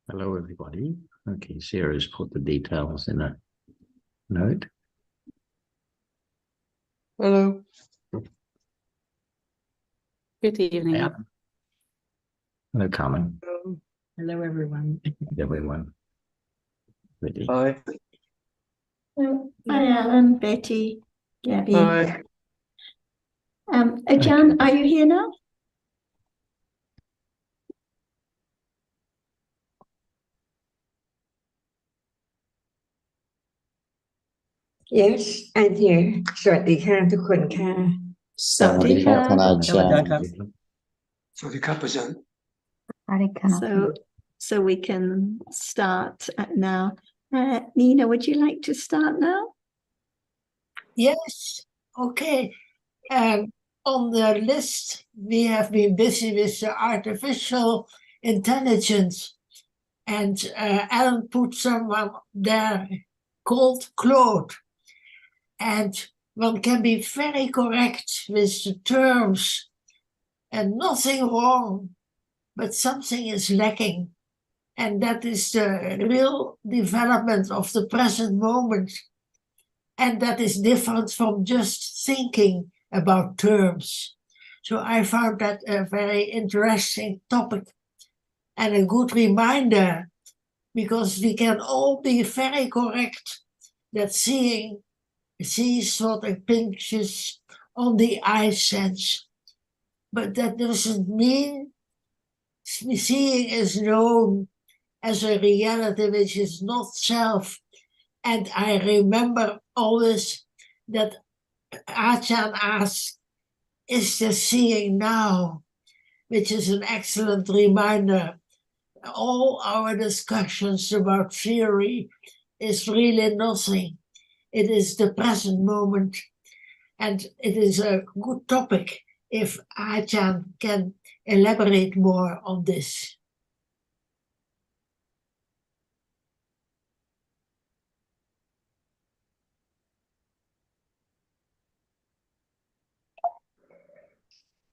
Hello, everybody. Okay, Sarah's put the details in a note. Hello. Good evening. Yeah. Hello, Carmen. Hello, everyone. Everyone. Ready? Hi. Hi, Alan, Betty, Gabby. Hi. Ajahn, are you here now? Yes, I'm here. สวัสดีค่ะทุกคนค่ะ Sawadika. So we can start now. Nina, would you like to start now? Yes, okay. On the list, we have been busy with the artificial intelligence, and Alan put someone there called Claude. And one can be very correct with the terms, and nothing wrong, but something is lacking. And that is the real development of the present moment. And that is different from just thinking about terms. So I found that a very interesting topic and a good reminder, because we can all be very correct that sees what a pinches on the eye sense. But that doesn't mean seeing is known as a reality which is not self. And I remember always that Ajahn asked, is the seeing now? Which is an excellent reminder. All our discussions about theory is really nothing. It is the present moment. And it is a good topic if Ajahn can elaborate more on this.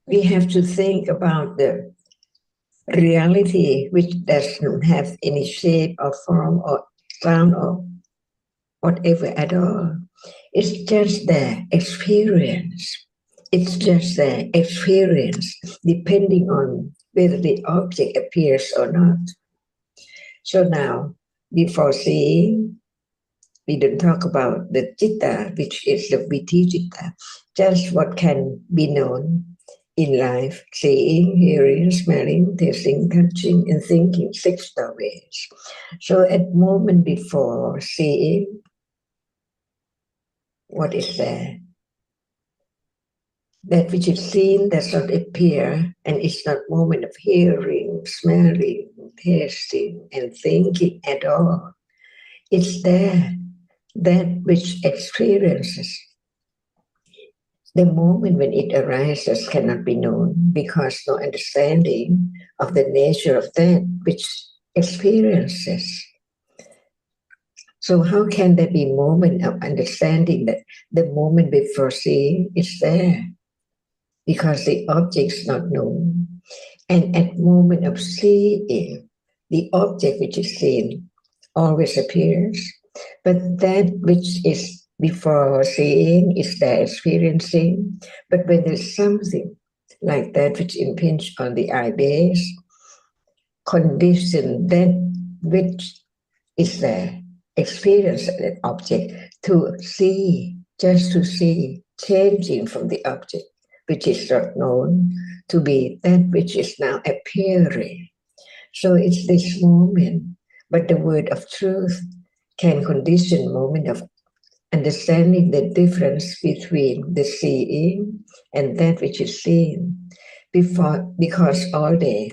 We have to think about the reality which doesn't have any shape or form or sound or whatever at all. It's just the experience. It's just the experience depending on whether the object appears or not. So now, before seeing, we don't talk about the citta, which is the viti citta, just what can be known in life: seeing, hearing, smelling, tasting, touching, and thinking, 6 doorways. So at moment before seeing, what is there? That which is seen does not appear, and it's not moment of hearing, smelling, tasting, and thinking at all. It's there, that which experiences. The moment when it arises cannot be known, because no understanding of the nature of that which experiences. So how can there be moment of understanding that the moment before seeing is there? Because the object is not known. And at moment of seeing, the object which is seen always appears. But that which is before seeing is there experiencing. But when there's something like that which impinges on the eye base, condition that which is there, experience that object to see, just to see, changing from the object which is not known to be that which is now appearing. So it's this moment, but the word of truth can condition moment of understanding the difference between the seeing and that which is seen. Because all day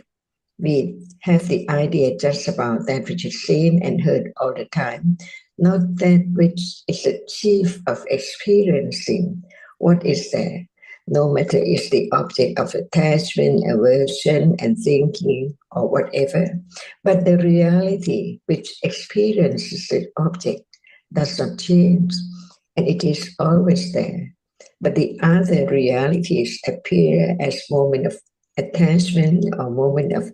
we have the idea just about that which is seen and heard all the time, not that which is the chief of experiencing what is there. No matter is the object of attachment, aversion, and thinking, or whatever, but the reality which experiences the object does not change, and it is always there. But the other realities appear as moment of attachment or moment of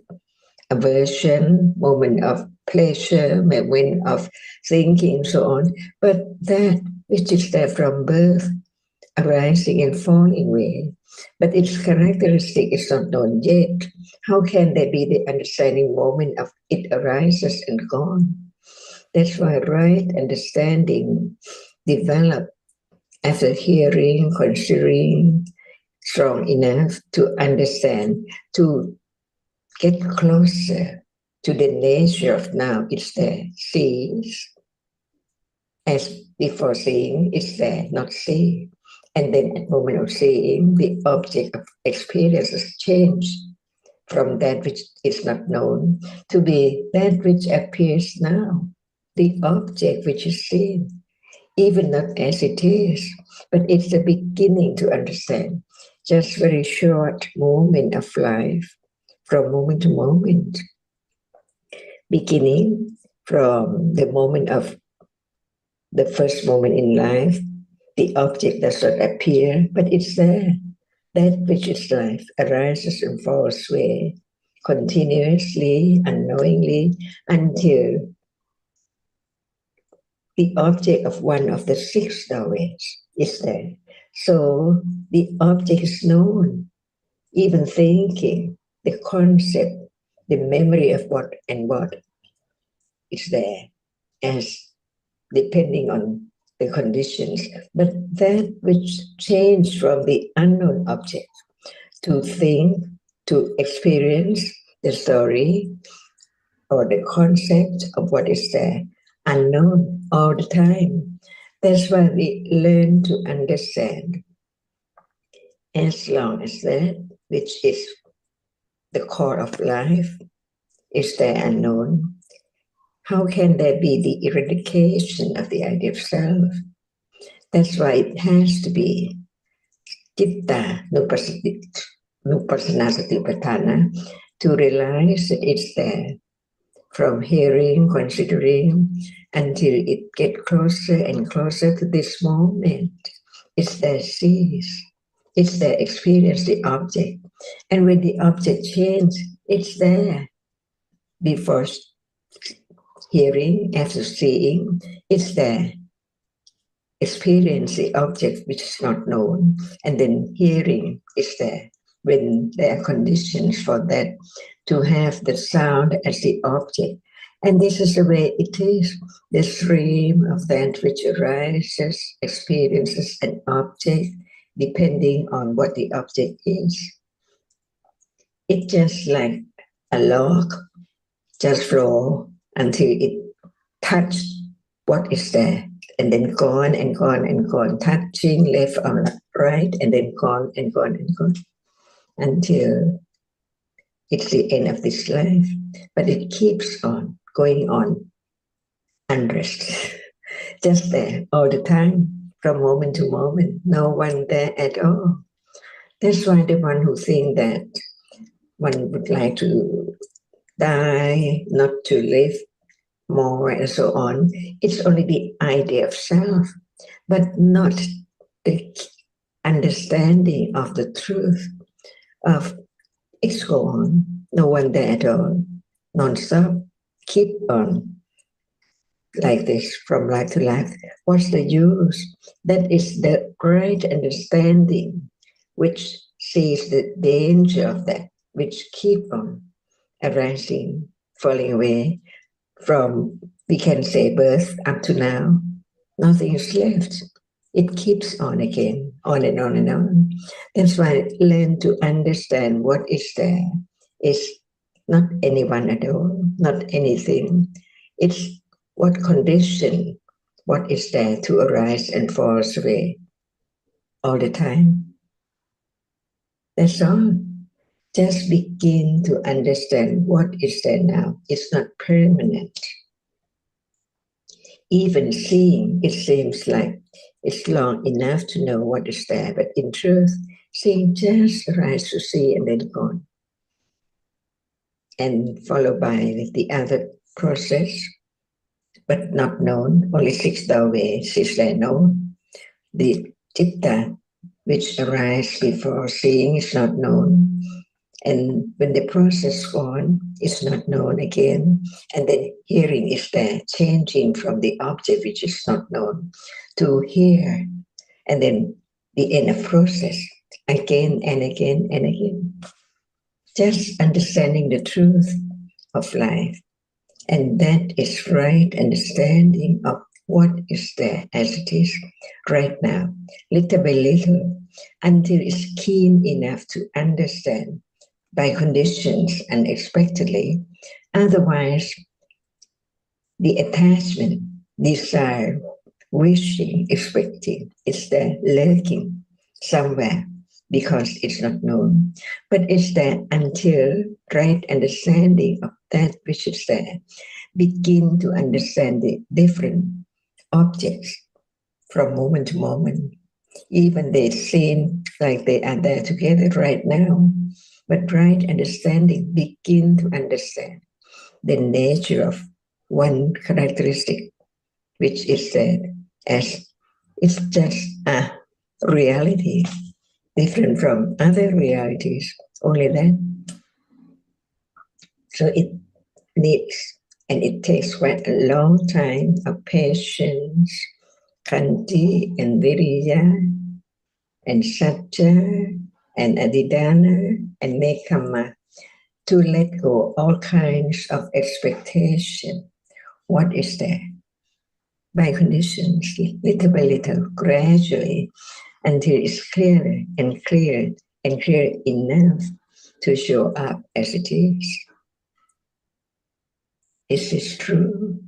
aversion, moment of pleasure, moment of thinking, so on. But that which is there from birth, arising and falling away, but its characteristic is not known yet. How can there be the understanding moment of it arises and gone? That's why right understanding develop after hearing, considering, strong enough to understand, to get closer to the nature of now. It's there, sees. As before seeing, it's there, not see. And then at the moment of seeing, the object of experience is changed from that which is not known to be that which appears now, the object which is seen, even not as it is, but it's the beginning to understand. Just very short moment of life, from moment to moment, beginning from the moment of the first moment in life. The object does not appear, but it's there. That which is life arises and falls away continuously, unknowingly, until the object of one of the six doorways is there. So the object is known, even thinking, the concept, the memory of what and what is there, as depending on the conditions. But that which changed from the unknown object to think, to experience the story or the concept of what is there, unknown all the time. That's why we learn to understand. As long as that which is the core of life is there unknown, how can there be the eradication of the idea of self? That's why it has to be Citta Nupassana Satipatthana, to realize that it's there, from hearing, considering, until it gets closer and closer to this moment. It's there, sees. It's there, experience the object. And when the object changes, it's there. Before hearing, after seeing, it's there. Experience the object which is not known, and then hearing is there. When there are conditions for that, to have the sound as the object. And this is the way it is. The stream of that which arises, experiences an object, depending on what the object is. It's just like a log, just flow until it touches what is there, and then gone and gone and gone, touching left or right, and then gone and gone and gone, until it's the end of this life. But it keeps on going on, unrest, just there all the time, from moment to moment, no one there at all. That's why the one who think that one would like to die, not to live more, and so on, it's only the idea of self, but not the understanding of the truth of it's go on, no one there at all, non-stop, keep on like this from life to life. What's the use? That is the great understanding which sees the danger of that, which keep on arising, falling away from, we can say, birth up to now. Nothing is left. It keeps on again, on and on and on. That's why learn to understand what is there is not anyone at all, not anything. It's what condition, what is there to arise and falls away all the time. That's all. Just begin to understand what is there now. It's not permanent. Even seeing, it seems like it's long enough to know what is there, but in truth, seeing just arises to see and then gone. And followed by the other process, but not known. Only 6 doorways is there known. The citta, which arises before seeing, is not known. And when the process gone, it's not known again. And then hearing is there, changing from the object which is not known to hear. And then the end of process again and again and again. Just understanding the truth of life. And that is right understanding of what is there as it is right now, little by little, until it's keen enough to understand by conditions unexpectedly. Otherwise, the attachment, desire, wishing, expecting is there lurking somewhere because it's not known. But it's there until right understanding of that which is there begin to understand the different objects from moment to moment. Even they seem like they are there together right now, but right understanding begin to understand the nature of one characteristic, which is that as it's just a reality different from other realities, only that. So it needs, and it takes quite a long time of patience, kanti and viriya, and satya, and adhidana, and nekama, to let go all kinds of expectation. What is there? By conditions, little by little, gradually, until it's clearer and clearer and clear enough to show up as it is. Is this true?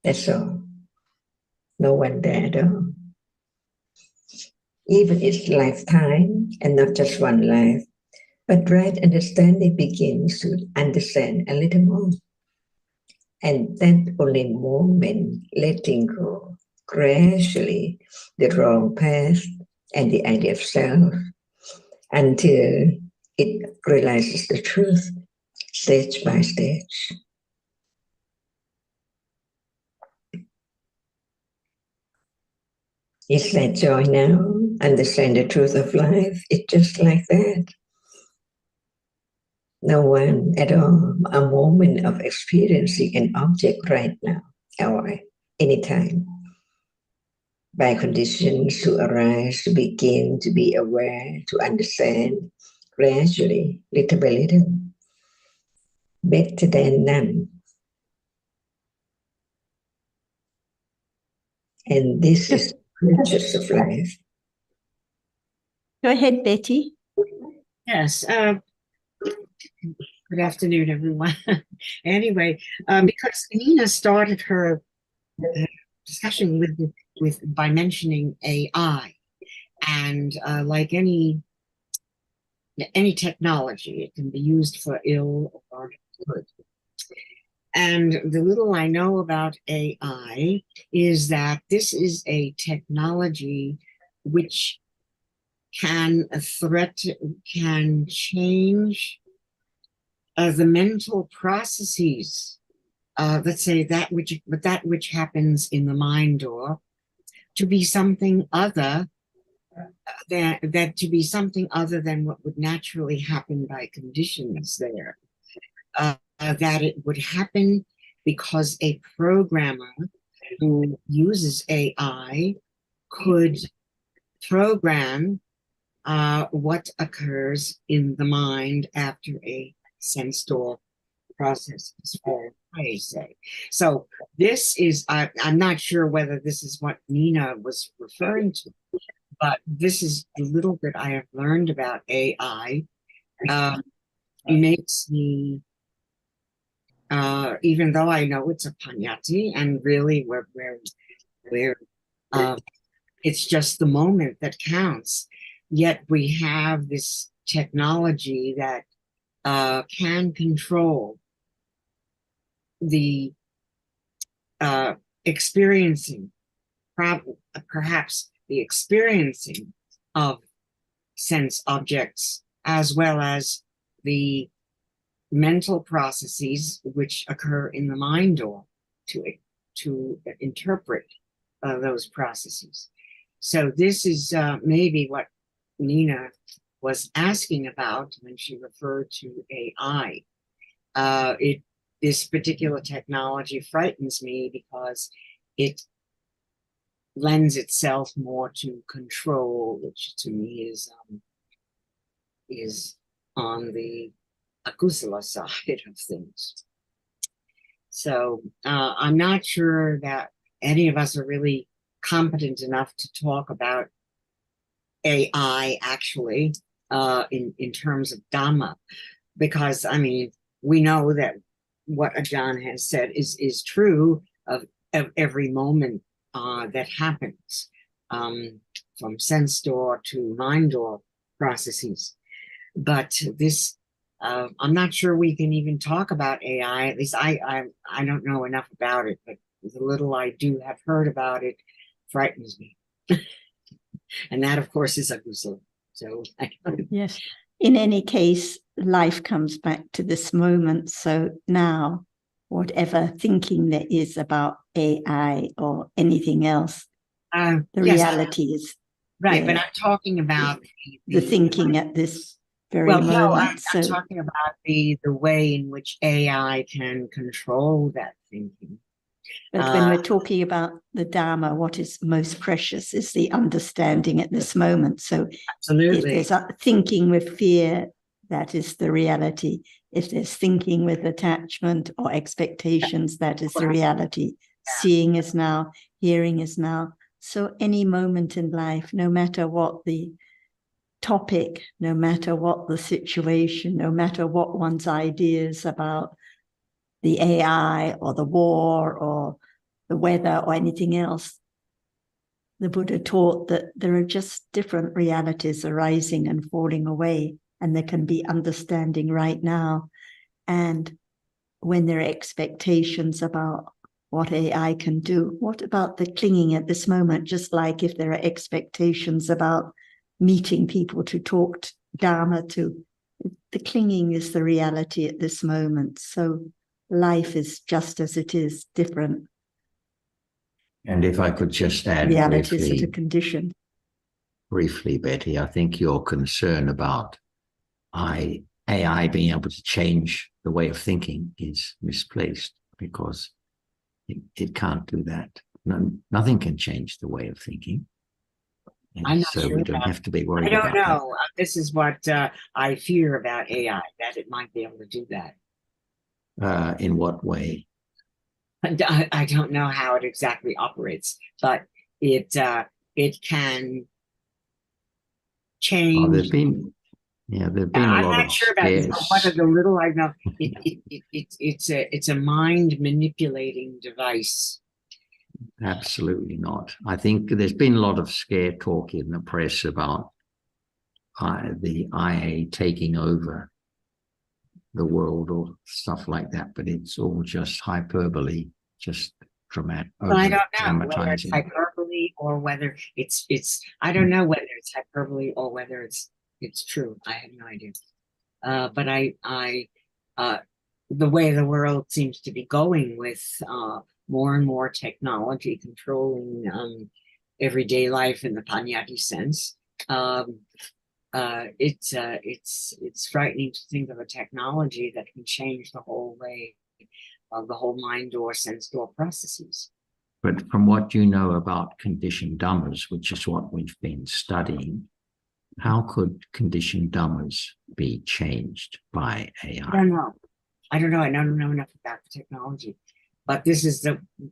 That's all. No one there at all. Even its lifetime, and not just one life, but right understanding begins to understand a little more. And that only moment, letting go gradually the wrong path and the idea of self until it realizes the truth stage by stage. Is that joy now? Understand the truth of life? It's just like that. No one at all, a moment of experiencing an object right now, or anytime. By conditions to arise, to begin, to be aware, to understand, gradually, little by little. Better than none. And this is the purchase of life. Go ahead, Betty. Yes. Good afternoon, everyone. Anyway, because Nina started her discussion with by mentioning AI, and like any technology, it can be used for ill or good. And the little I know about AI is that this is a technology which can change the mental processes. Let's say that which happens in the mind door to be something other than what would naturally happen by conditions there. That it would happen because a programmer who uses AI could program what occurs in the mind after a sense door process is formed, I say. So this is, I'm not sure whether this is what Nina was referring to, but this is the little bit I have learned about AI. Makes me, even though I know it's a panyati and really we're it's just the moment that counts, yet we have this technology that can control the experiencing, perhaps the experiencing of sense objects, as well as the mental processes which occur in the mind door to interpret those processes. So this is maybe what Nina was asking about when she referred to AI. This particular technology frightens me because it lends itself more to control, which to me is on the akusala side of things. So I'm not sure that any of us are really competent enough to talk about AI actually in terms of Dhamma, because I mean, we know that what Ajahn has said is true of every moment that happens, from sense door to mind door processes. But this, I'm not sure we can even talk about AI. At least I don't know enough about it, but the little I do have heard about it frightens me. And that, of course, is akusala. So yes. In any case, life comes back to this moment. So now, whatever thinking there is about AI or anything else, the yes, reality is right. there. But I'm talking about the thinking at this very moment. No, I'm talking about the way in which AI can control that thinking. But when we're talking about the Dharma, what is most precious is the understanding at this moment. So absolutely, if there's thinking with fear, that is the reality. If there's thinking with attachment or expectations, that is the reality. Yeah. Seeing is now, hearing is now. So any moment in life, no matter what the topic, no matter what the situation, no matter what one's ideas about the AI or the war or the weather or anything else, the Buddha taught that there are just different realities arising and falling away, and there can be understanding right now. And when there are expectations about what AI can do, what about the clinging at this moment? Just like if there are expectations about meeting people to talk Dharma to, the clinging is the reality at this moment. So life is just as it is, different. And if I could just add realities that are conditioned. Briefly, Betty, I think your concern about AI being able to change the way of thinking is misplaced, because it can't do that. Nothing can change the way of thinking. And so we don't have to be worried about that. I don't know. This is what I fear about AI, that it might be able to do that. In what way? I don't know how it exactly operates, but it can change. Oh, there've been a lot of I'm not sure about this, but what are the little I know? It's a mind manipulating device. Absolutely not. I think there's been a lot of scare talk in the press about the IA taking over the world or stuff like that, but it's all just hyperbole, just dramatic. Well, I don't know whether it's hyperbole or whether it's I don't know whether it's hyperbole or whether it's true. I have no idea. But the way the world seems to be going with more and more technology controlling everyday life in the Panyati sense, it's frightening to think of a technology that can change the whole way of the whole mind door, sense door processes. But from what you know about conditioned Dhammas, which is what we've been studying, how could conditioned Dhammas be changed by AI? I don't know. I don't know enough about the technology. But this is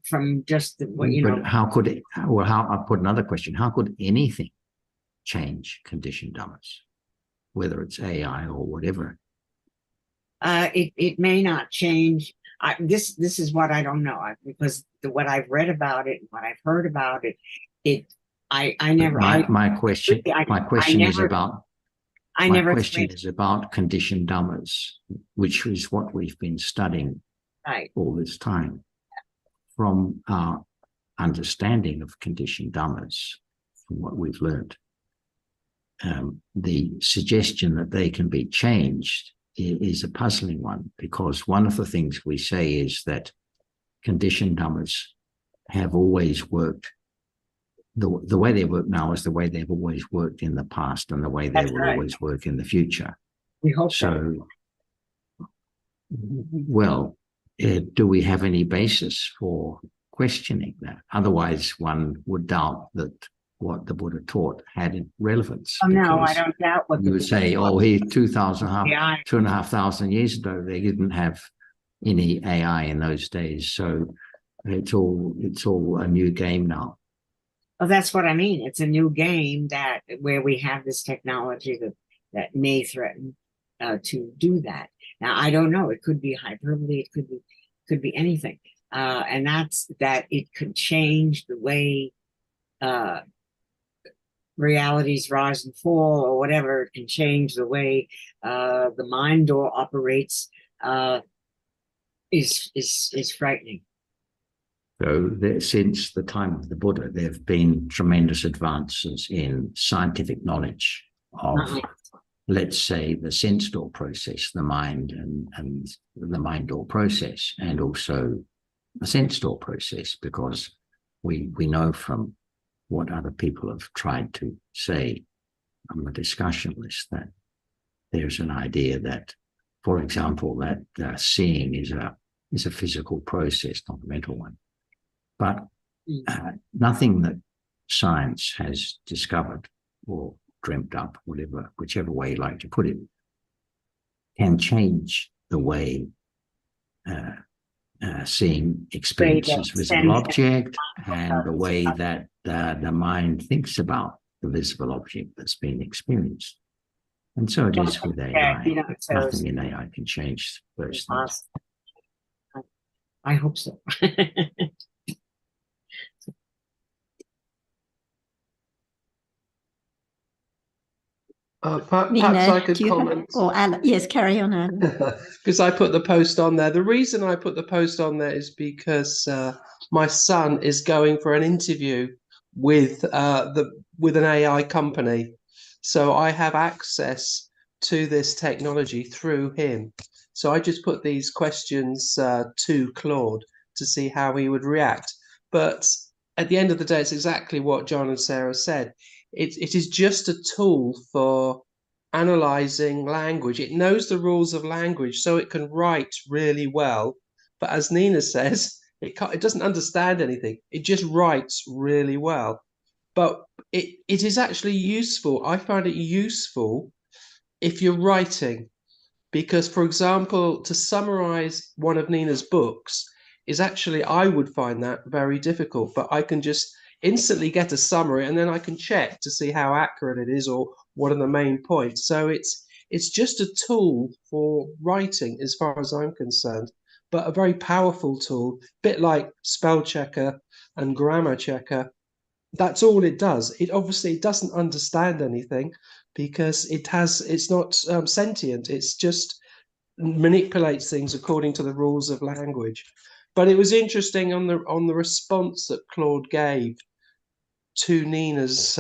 from just what you know. But how could it? Well, I'll put another question. How could anything change conditioned Dhammas, whether it's AI or whatever? It may not change. This is what I don't know, because what I've read about it, what I've heard about it, I never. My question is about conditioned Dhammas, which is what we've been studying all this time. From our understanding of conditioned Dhammas, from what we've learned, the suggestion that they can be changed is a puzzling one, because one of the things we say is that conditioned Dhammas have always worked the way they work now is the way they've always worked in the past and the way they That's will right. always work in the future. We hope so. So, well, do we have any basis for questioning that? Otherwise, one would doubt that what the Buddha taught had relevance. Oh, no, I because don't doubt what you would say, oh, he 2,500 AI. years ago, they didn't have any AI in those days. So it's all a new game now. Oh, that's what I mean. It's a new game that where we have this technology that may threaten to do that. Now, I don't know. It could be hyperbole. It could be anything. And that's that it could change the way realities rise and fall, or whatever. It can change the way the mind door operates. Is frightening. So since the time of the Buddha, there have been tremendous advances in scientific knowledge of, let's say, the sense door process, the mind and the mind door process, and also the sense door process, because we know from what other people have tried to say on the discussion list that there's an idea that, for example, that seeing is a physical process, not a mental one. But nothing that science has discovered or dreamt up, whichever way you like to put it, can change the way seeing experiences visible object and the way that the mind thinks about the visible object that's being experienced. And so it is with AI. Nothing in AI can change those things. I hope so. Perhaps Nina, I could do you comment. Or Alan? Yes, carry on, Alan. Because I put the post on there. The reason I put the post on there is because my son is going for an interview with an AI company, so I have access to this technology through him. So I just put these questions to Claude to see how he would react. But at the end of the day, it's exactly what John and Sarah said. It is just a tool for analyzing language. It knows the rules of language, so it can write really well. But as Nina says, it doesn't understand anything. It just writes really well. But it is actually useful. I find it useful if you're writing, because, for example, to summarize one of Nina's books is actually, I would find that very difficult, but I can just instantly get a summary and then I can check to see how accurate it is or what are the main points. So it's just a tool for writing as far as I'm concerned, but a very powerful tool, a bit like spell checker and grammar checker. That's all it does. It obviously doesn't understand anything because it's not sentient. It's just manipulates things according to the rules of language. But it was interesting on the response that Claude gave to Nina's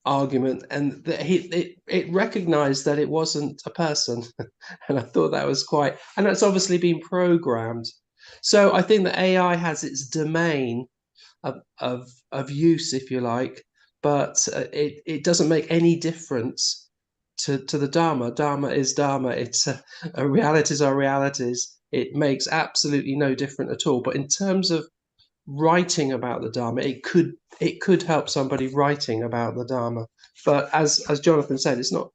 argument, and that it recognized that it wasn't a person. And I thought that was and that's obviously been programmed. So I think that AI has its domain of use, if you like, but it doesn't make any difference to the Dharma. Dharma is Dharma. It's realities are realities. It makes absolutely no difference at all. But in terms of writing about the Dharma, it could help somebody writing about the Dharma. But as Jonathan said, it's not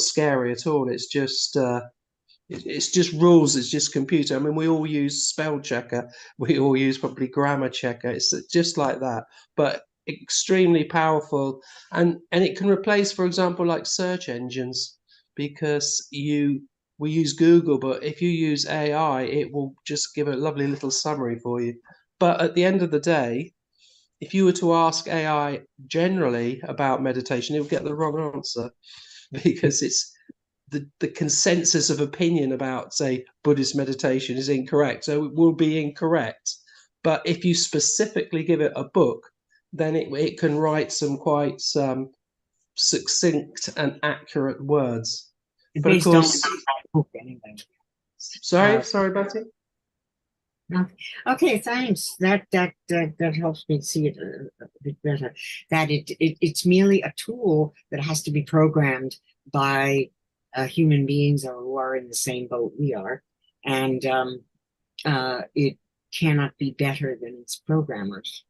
scary at all. It's just rules. It's just computer. I mean, we all use spell checker. We all use probably grammar checker. It's just like that, but extremely powerful. And it can replace, for example, like search engines, because we use Google, but if you use AI, it will just give a lovely little summary for you. But at the end of the day, if you were to ask AI generally about meditation, it would get the wrong answer, because it's the consensus of opinion about, say, Buddhist meditation is incorrect. So it will be incorrect. But if you specifically give it a book, then it can write some quite succinct and accurate words. But of course, book anyway. sorry, Betty. Okay, thanks. That helps me see it a bit better. That it's merely a tool that has to be programmed by human beings who are in the same boat we are, and it cannot be better than its programmers.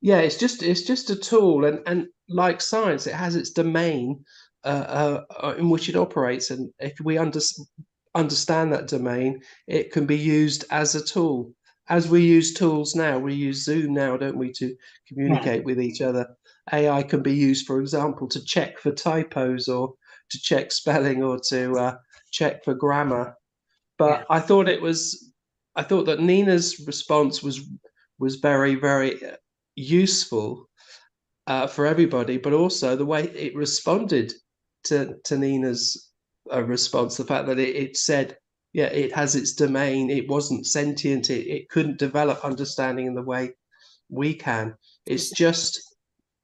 Yeah, it's just a tool, and like science, it has its domain in which it operates, and if we understand that domain, it can be used as a tool. As we use tools now, we use Zoom now, don't we, to communicate with each other. AI can be used, for example, to check for typos or to check spelling or to check for grammar. But I thought that Nina's response was very, very useful for everybody, but also the way it responded to Nina's response, the fact that it said, yeah, it has its domain, it wasn't sentient, it couldn't develop understanding in the way we can. It's just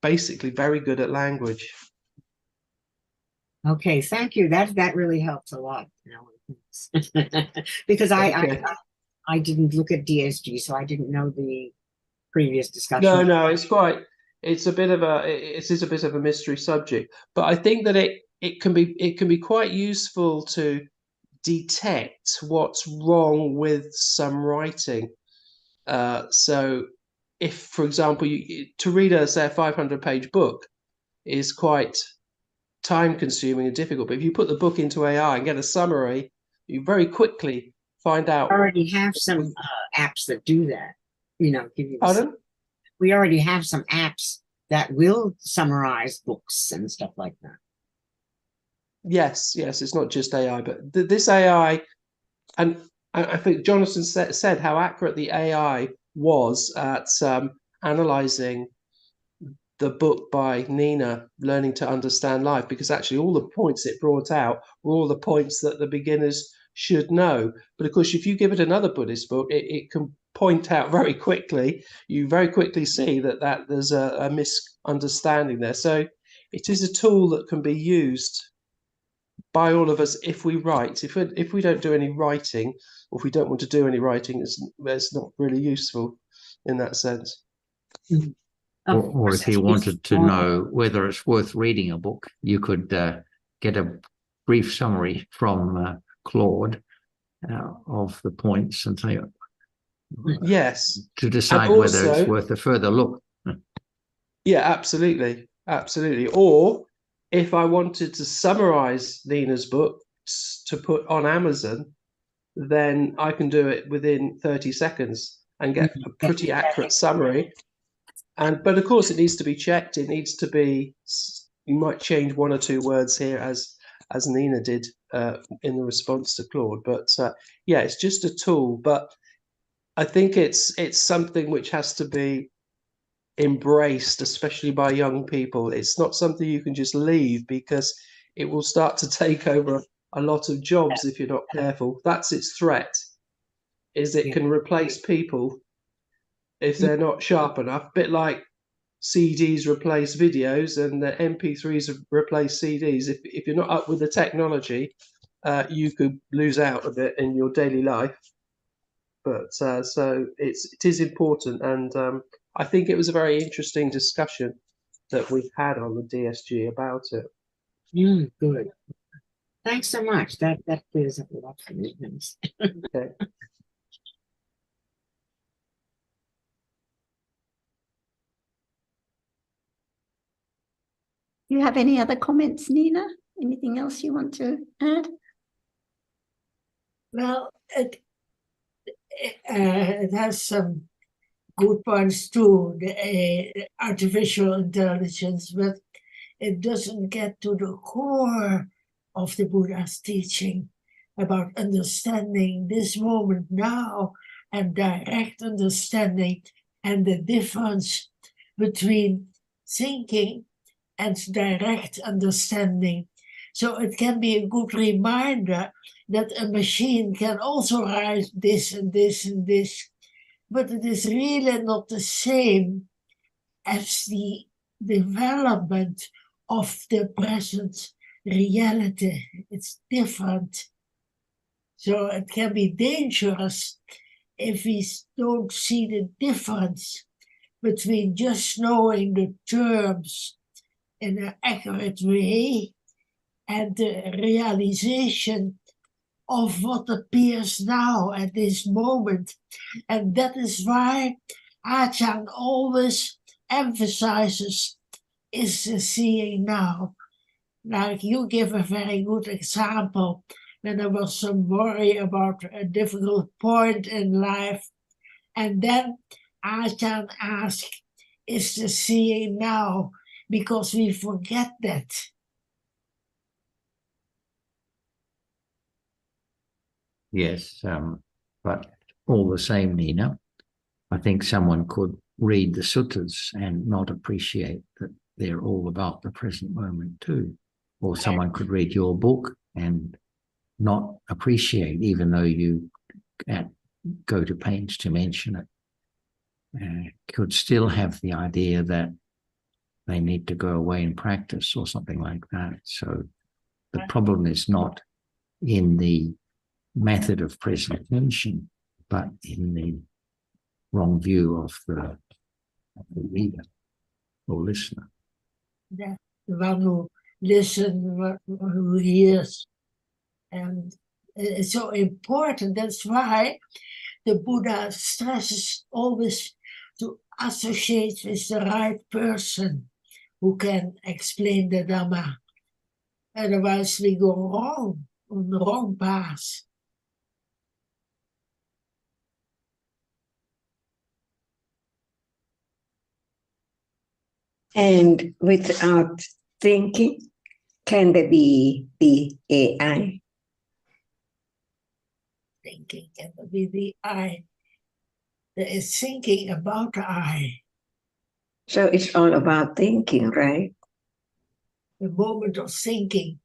basically very good at language. Okay, thank you. That really helps a lot. Because I didn't look at DSG, so I didn't know the previous discussion. No, it's a bit of a mystery subject, but I think that it can be quite useful to detect what's wrong with some writing. So if, for example, to read a 500-page book is quite time consuming and difficult, but if you put the book into AI and get a summary, you very quickly find out. We already have some apps that do that, give you Pardon? We already have some apps that will summarize books and stuff like that. Yes, it's not just AI, but this AI, and I think Jonathan said how accurate the AI was at analyzing the book by Nina, Learning to Understand Life, because actually all the points it brought out were all the points that the beginners should know. But of course, if you give it another Buddhist book, it can point out very quickly. You very quickly see that there's a misunderstanding there. So it is a tool that can be used by all of us if we write. If we don't do any writing, or if we don't want to do any writing, it's not really useful in that sense. Mm-hmm. Or if you wanted to know whether it's worth reading a book, you could get a brief summary from Claude of the points and say, yes, to decide whether it's worth a further look. Yeah, absolutely. Or if I wanted to summarize Nina's book to put on Amazon, then I can do it within 30 seconds and get a pretty accurate summary. But of course, it needs to be checked. It needs to be. You might change one or two words here, as Nina did in the response to Claude. But yeah, it's just a tool. But I think it's something which has to be embraced, especially by young people. It's not something you can just leave, because it will start to take over a lot of jobs if you're not careful. That's its threat, is it can replace people if they're not sharp enough. A bit like CDs replace videos and the MP3s replace CDs. If you're not up with the technology, you could lose out a bit in your daily life. But so it is important, and I think it was a very interesting discussion that we had on the DSG about it. Good. Thanks so much. That clears up a lot for me. Okay. Do you have any other comments, Nina? Anything else you want to add? Well, it has some good points too, the artificial intelligence, but it doesn't get to the core of the Buddha's teaching about understanding this moment now and direct understanding, and the difference between thinking and direct understanding. So it can be a good reminder that a machine can also write this and this and this, but it is really not the same as the development of the present reality. It's different. So it can be dangerous if we don't see the difference between just knowing the terms in an accurate way and the realization of what appears now at this moment. And that is why Ajahn always emphasizes is the seeing now. Like you give a very good example when there was some worry about a difficult point in life. And then Ajahn asked, is the seeing now? Because we forget that. Yes, but all the same, Nina, I think someone could read the suttas and not appreciate that they're all about the present moment too. Or someone could read your book and not appreciate, even though you go to pains to mention it, could still have the idea that they need to go away and practice or something like that. So the problem is not in the method of presentation, but in the wrong view of the reader or listener. The one who listens, who hears. And it's so important. That's why the Buddha stresses always to associate with the right person who can explain the Dhamma. Otherwise, we go wrong, on the wrong path. And without thinking, can there be the AI? Thinking can be the I. There is thinking about the I. So it's all about thinking, right? The moment of thinking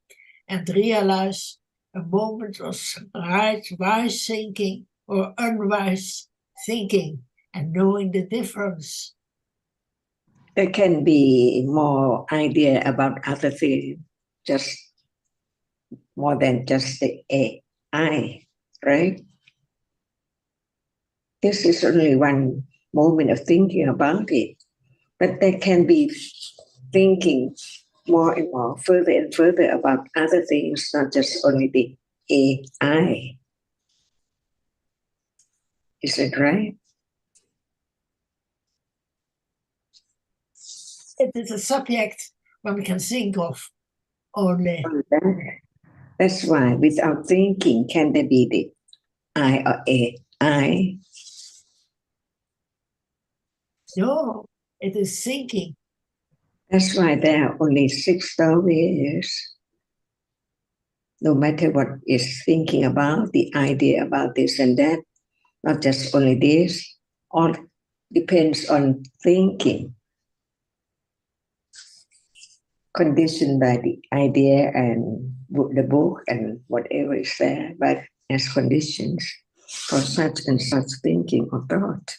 and realize a moment of right, wise thinking or unwise thinking and knowing the difference. There can be more idea about other things, just more than just the AI, right? This is only one moment of thinking about it, but there can be thinking more and more, further and further about other things, not just only the AI. Is that right? It is a subject one can think of only. That's why without thinking, can there be the I or AI? No, it is thinking. That's why there are only 6 stories. No matter what is thinking about, the idea about this and that, not just only this, all depends on thinking, conditioned by the idea and the book and whatever is there, but as conditions for such and such thinking or thought.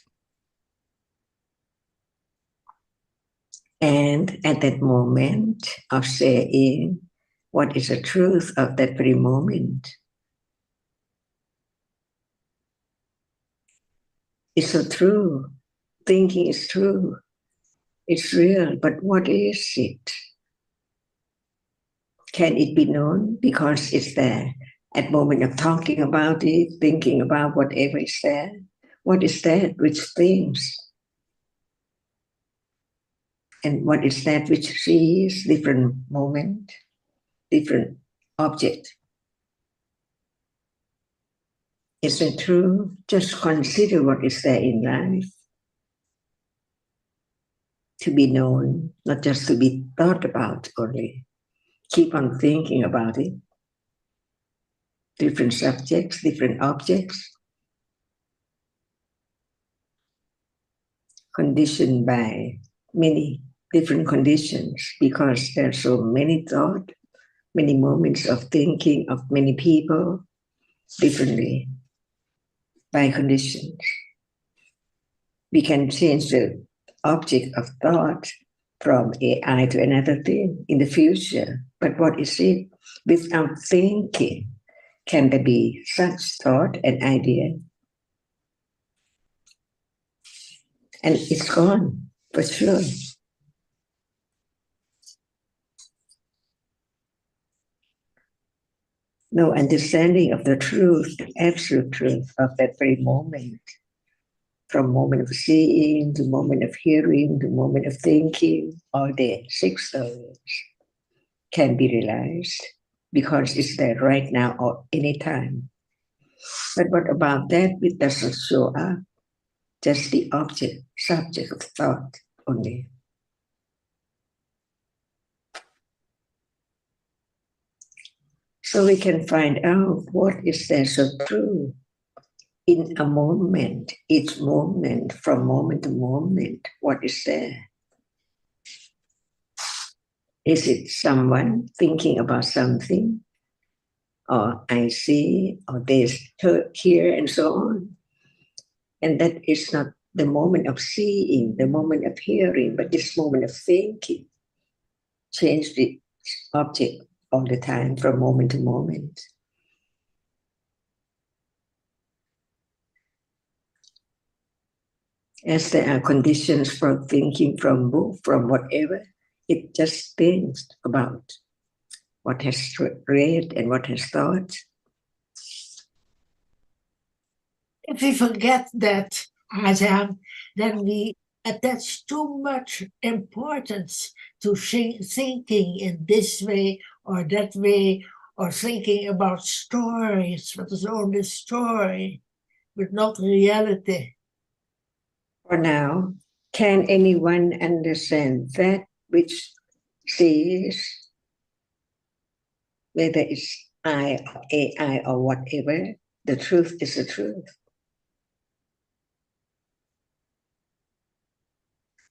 And at that moment of saying what is the truth of that very moment, it's so true. Thinking is true. It's real, but what is it? Can it be known because it's there? At moment of talking about it, thinking about whatever is there, what is that which thinks? And what is that which sees different moment, different object? Is it true? Just consider what is there in life to be known, not just to be thought about only. Keep on thinking about it. Different subjects, different objects, conditioned by many different conditions because there are so many thoughts, many moments of thinking of many people differently by conditions. We can change the object of thought from AI to another thing in the future. But what is it? Without thinking, can there be such thought and idea? And it's gone, for sure. No understanding of the truth, the absolute truth of that very moment. From moment of seeing to moment of hearing to moment of thinking, all the 6 stories can be realized because it's there right now or anytime. But what about that which doesn't show up? Just the object, subject of thought only. So we can find out what is there so true in a moment, each moment, from moment to moment, what is there? Is it someone thinking about something? Or I see, or there's here, and so on. And that is not the moment of seeing, the moment of hearing, but this moment of thinking. Change the object all the time from moment to moment. As there are conditions for thinking from book, from whatever, it just thinks about what has read and what has thought. If we forget that, Ajahn, then we attach too much importance to thinking in this way or that way, or thinking about stories, what is only story, but not reality. For now, can anyone understand that which sees, whether it's I or AI or whatever, the truth is the truth?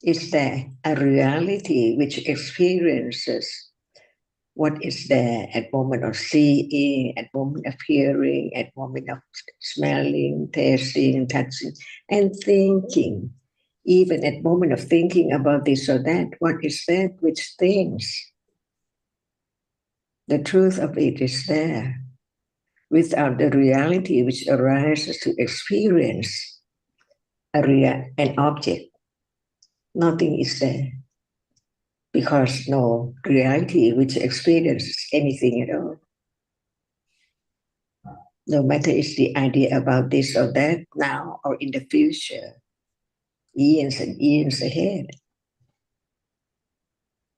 Is there a reality which experiences what is there at moment of seeing, at moment of hearing, at moment of smelling, tasting, touching, and thinking? Even at moment of thinking about this or that, what is that which thinks? The truth of it is there. Without the reality which arises to experience an object, nothing is there. Because no reality which experiences anything at all. No matter it's the idea about this or that now or in the future, years and years ahead.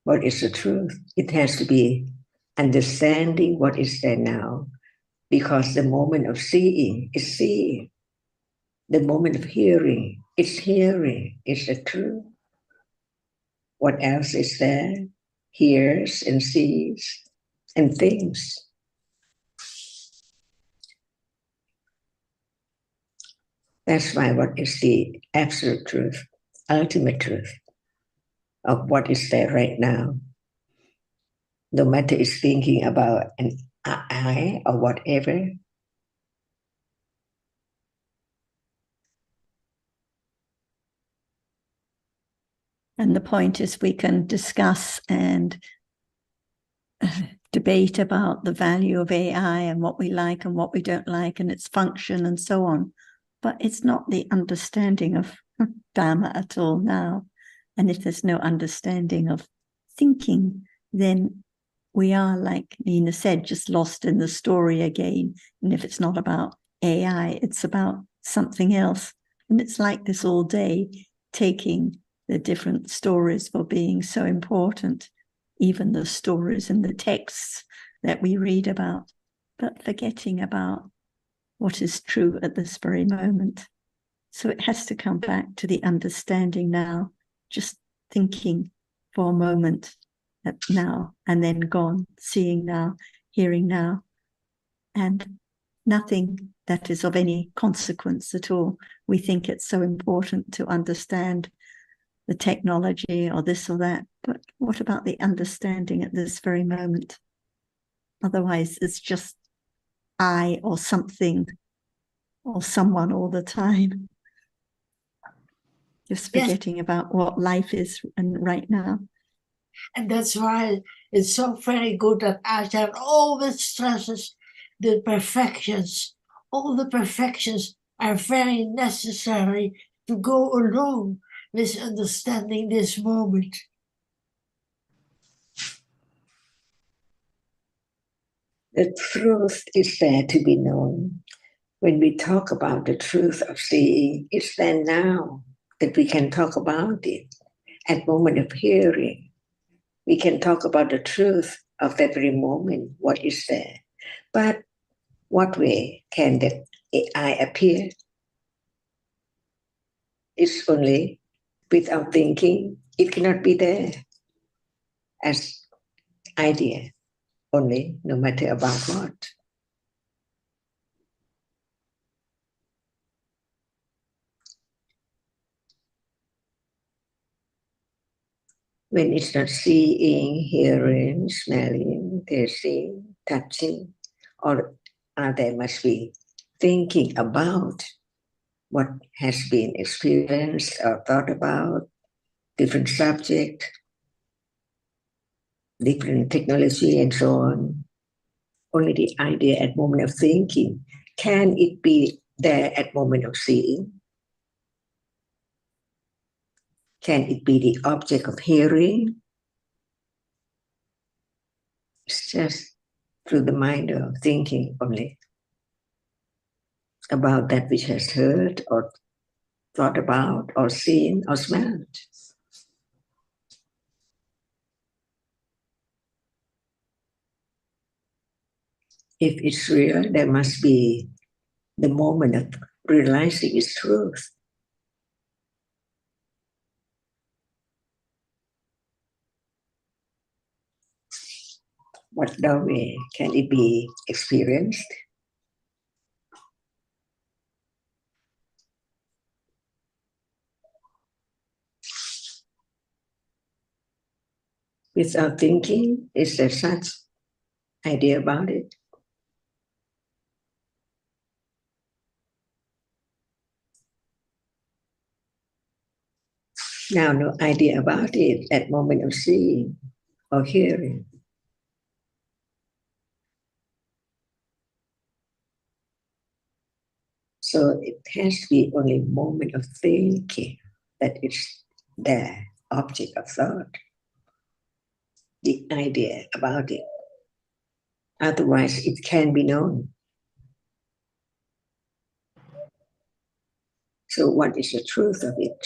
What is the truth? It has to be understanding what is there now, because the moment of seeing is seeing. The moment of hearing is hearing. Is the truth. What else is there? Hears and sees and thinks. That's why what is the absolute truth, ultimate truth of what is there right now. No matter it's thinking about an I or whatever. And the point is we can discuss and debate about the value of AI and what we like and what we don't like and its function and so on. But it's not the understanding of Dhamma at all now. And if there's no understanding of thinking, then we are, like Nina said, just lost in the story again. And if it's not about AI, it's about something else. And it's like this all day, taking the different stories for being so important, even the stories in the texts that we read about, but forgetting about what is true at this very moment. So it has to come back to the understanding now, just thinking for a moment at now and then gone, seeing now, hearing now, and nothing that is of any consequence at all. We think it's so important to understand the technology or this or that, but what about the understanding at this very moment? Otherwise, it's just I or something or someone all the time. Just forgetting about what life is and right now. And that's why it's so very good that Ajahn always stresses the perfections. All the perfections are very necessary to go alone. misunderstanding this moment? The truth is there to be known. When we talk about the truth of seeing, it's there now that we can talk about it. At moment of hearing, we can talk about the truth of that very moment, what is there. But what way can that I appear? It's only without thinking. It cannot be there as idea only, no matter about what. When it's not seeing, hearing, smelling, tasting, touching, or there must be thinking about what has been experienced or thought about, different subject, different technology, and so on. Only the idea at moment of thinking. Can it be there at moment of seeing? Can it be the object of hearing? It's just through the mind of thinking only about that which has heard or thought about or seen or smelled. If it's real, there must be the moment of realizing its truth. What way can it be experienced? Without thinking, is there such idea about it? Now, no idea about it at moment of seeing or hearing. So it has to be only moment of thinking that it's there, object of thought, the idea about it. Otherwise, it can be known. So what is the truth of it?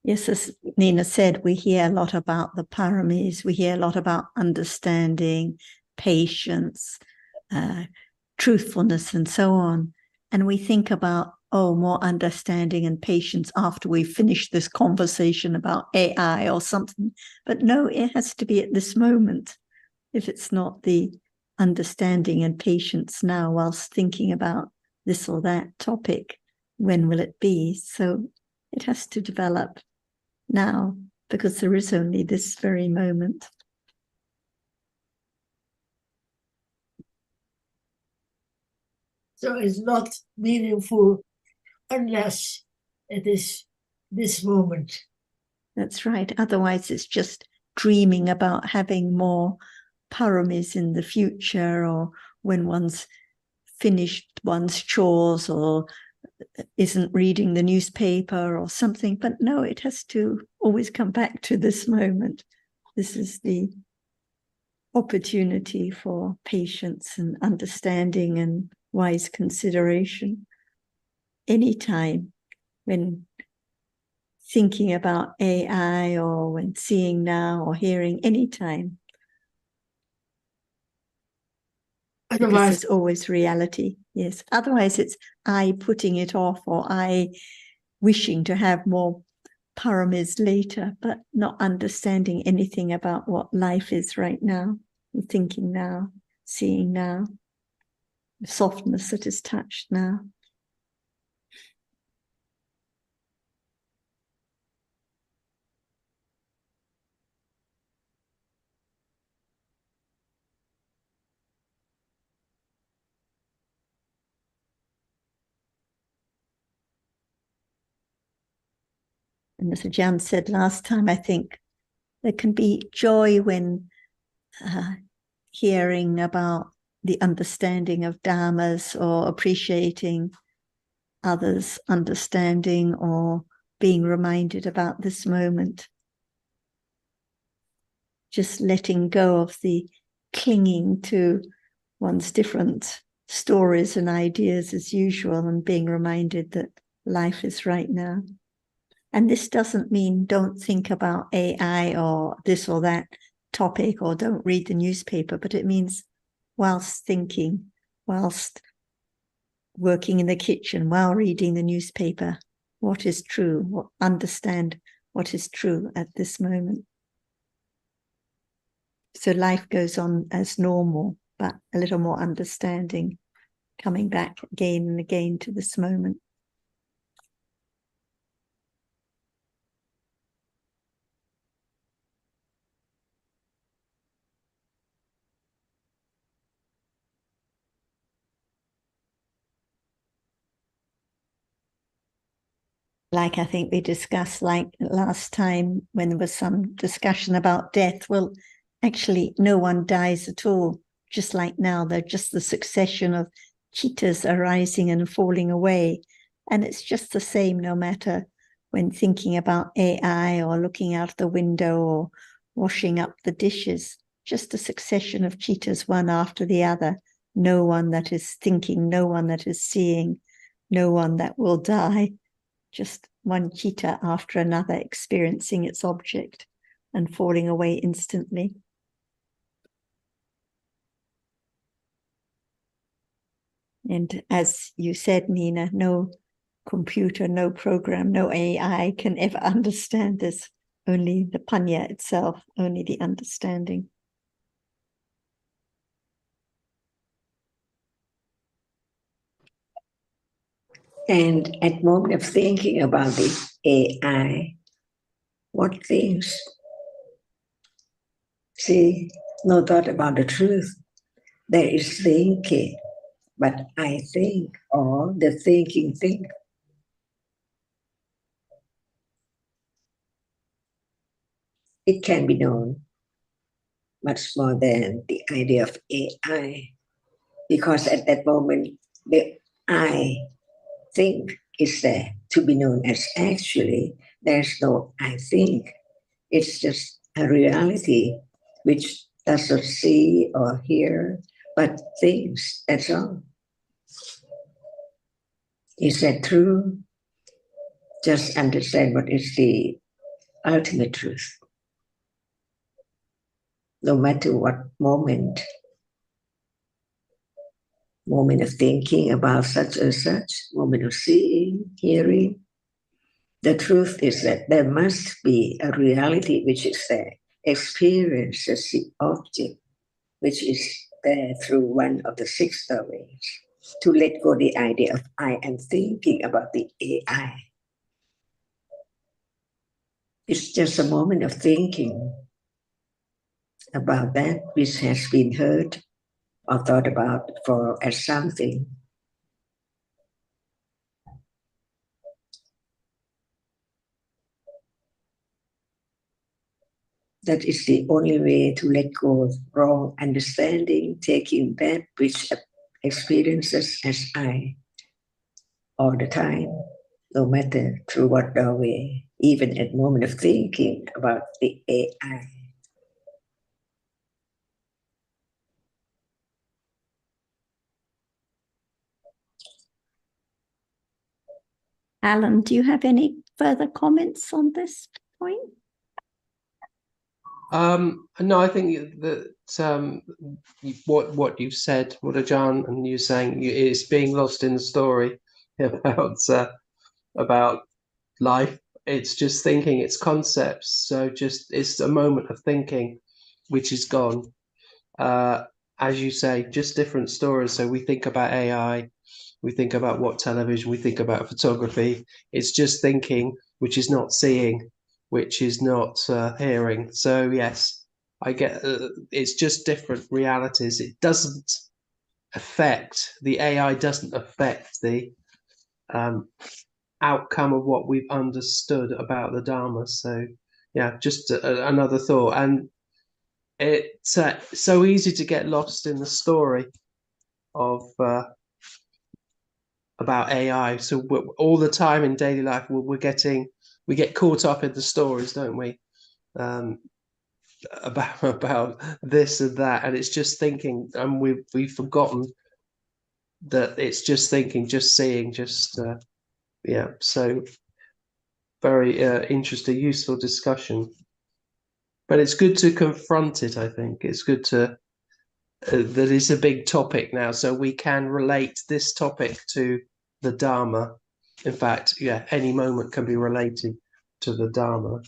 Yes, as Nina said, we hear a lot about the paramis, we hear a lot about understanding, patience, truthfulness, and so on. And we think about, more understanding and patience after we've finished this conversation about AI or something. But no, it has to be at this moment. If it's not the understanding and patience now whilst thinking about this or that topic, when will it be? So it has to develop now, because there is only this very moment. So it's not meaningful unless it is this moment. That's right. Otherwise, it's just dreaming about having more paramis in the future, or when one's finished one's chores or isn't reading the newspaper or something. But no, it has to always come back to this moment. This is the opportunity for patience and understanding and wise consideration. Anytime when thinking about AI or when seeing now or hearing, anytime. Because there's always reality. Yes. Otherwise, it's I putting it off or I wishing to have more paramis later, but not understanding anything about what life is right now and thinking now. seeing now, the softness that is touched now. And as Jan said last time, I think there can be joy when hearing about the understanding of dhammas, or appreciating others' understanding, or being reminded about this moment. Just letting go of the clinging to one's different stories and ideas as usual, and being reminded that life is right now. And this doesn't mean don't think about AI or this or that topic, or don't read the newspaper, but it means whilst thinking, whilst working in the kitchen, while reading the newspaper, what is true, understand what is true at this moment. So life goes on as normal, but a little more understanding, coming back again and again to this moment. Like I think we discussed, like last time when there was some discussion about death, well, actually no one dies at all. Just like now, they're just the succession of chitas arising and falling away. And it's just the same no matter when thinking about AI or looking out the window or washing up the dishes, just a succession of chitas, one after the other. No one that is thinking, no one that is seeing, no one that will die. Just one chitta after another experiencing its object and falling away instantly. And as you said, Nina, no computer, no program, no AI can ever understand this. Only the panya itself, only the understanding. And at moment of thinking about the AI, what things? See, no thought about the truth. There is thinking, but I think, or the thinking think. It can be known much more than the idea of AI, because at that moment, the I think is there to be known as actually. There's no I think. It's just a reality which doesn't see or hear, but thinks, that's all. Is that true? Just understand what is the ultimate truth. No matter what moment of thinking about such and such, moment of seeing, hearing, the truth is that there must be a reality which is there, experience as the object, which is there through one of the six ways. To let go the idea of I am thinking about the AI. It's just a moment of thinking about that which has been heard or thought about for as something. That is the only way to let go of wrong understanding, taking that which experiences as I all the time, no matter through what way, even at moment of thinking about the AI. Alan, do you have any further comments on this point? No, I think that what you've said, what Ajahn and you saying, is being lost in the story about life. It's just thinking, it's concepts. So just it's a moment of thinking, which is gone, as you say, just different stories. So we think about AI, we think about what television, we think about photography. It's just thinking, which is not seeing, which is not hearing. So yes, I get it's just different realities. It doesn't affect, the AI doesn't affect the outcome of what we've understood about the Dharma. So yeah, just another thought. And it's so easy to get lost in the story of about AI. So all the time in daily life, we get caught up in the stories, don't we? About this and that, and it's just thinking, and we've forgotten that it's just thinking, just seeing, just yeah. So very interesting, useful discussion. But it's good to confront it. I think it's good to that it's a big topic now, so we can relate this topic to the Dharma. In fact, yeah, any moment can be related to the Dharma.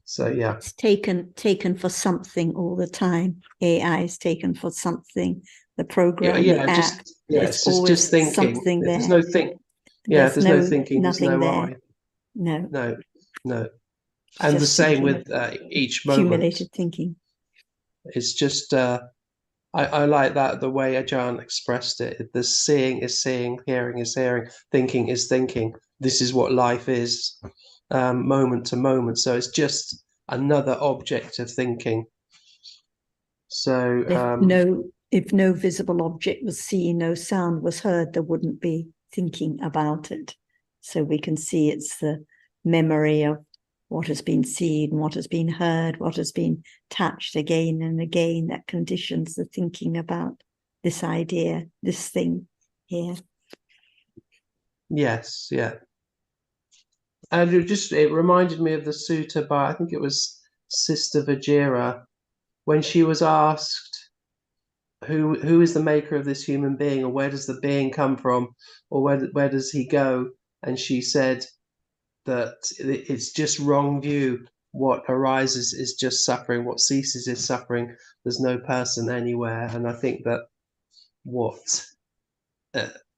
So yeah, It's taken for something all the time. AI is taken for something. The program, the app, it's always just thinking. something there. There's no think. Yeah, there's no thinking. There's nothing no there. I. No, No. it's And the just same thinking with of each moment. accumulated thinking. It's just I like that, the way Ajahn expressed it. The seeing is seeing, hearing is hearing, thinking is thinking. This is what life is, moment to moment. So it's just another object of thinking. So If no visible object was seen, no sound was heard, there wouldn't be thinking about it. So we can see it's the memory of what has been seen, what has been heard, what has been touched again and again that conditions the thinking about this idea, this thing here. yes, yeah. And it reminded me of the sutta by, I think it was Sister Vajira, when she was asked, who is the maker of this human being, or where does the being come from, or where does he go? And she said that it's just wrong view. What arises is just suffering. What ceases is suffering. There's no person anywhere. And I think that what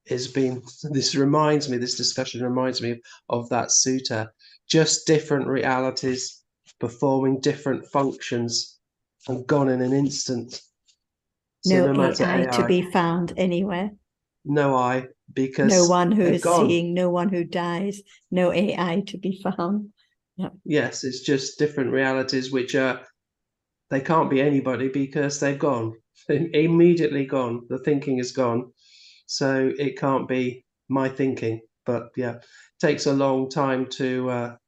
has been, this discussion reminds me of that sutta. Just different realities performing different functions and gone in an instant. So No no matter AI to be found anywhere. No I, because no one who they're is gone. seeing, no one who dies, no AI to be found. Yeah. Yes, it's just different realities, which they can't be anybody because they've gone. They're immediately gone. The thinking is gone. So it can't be my thinking. But yeah, it takes a long time to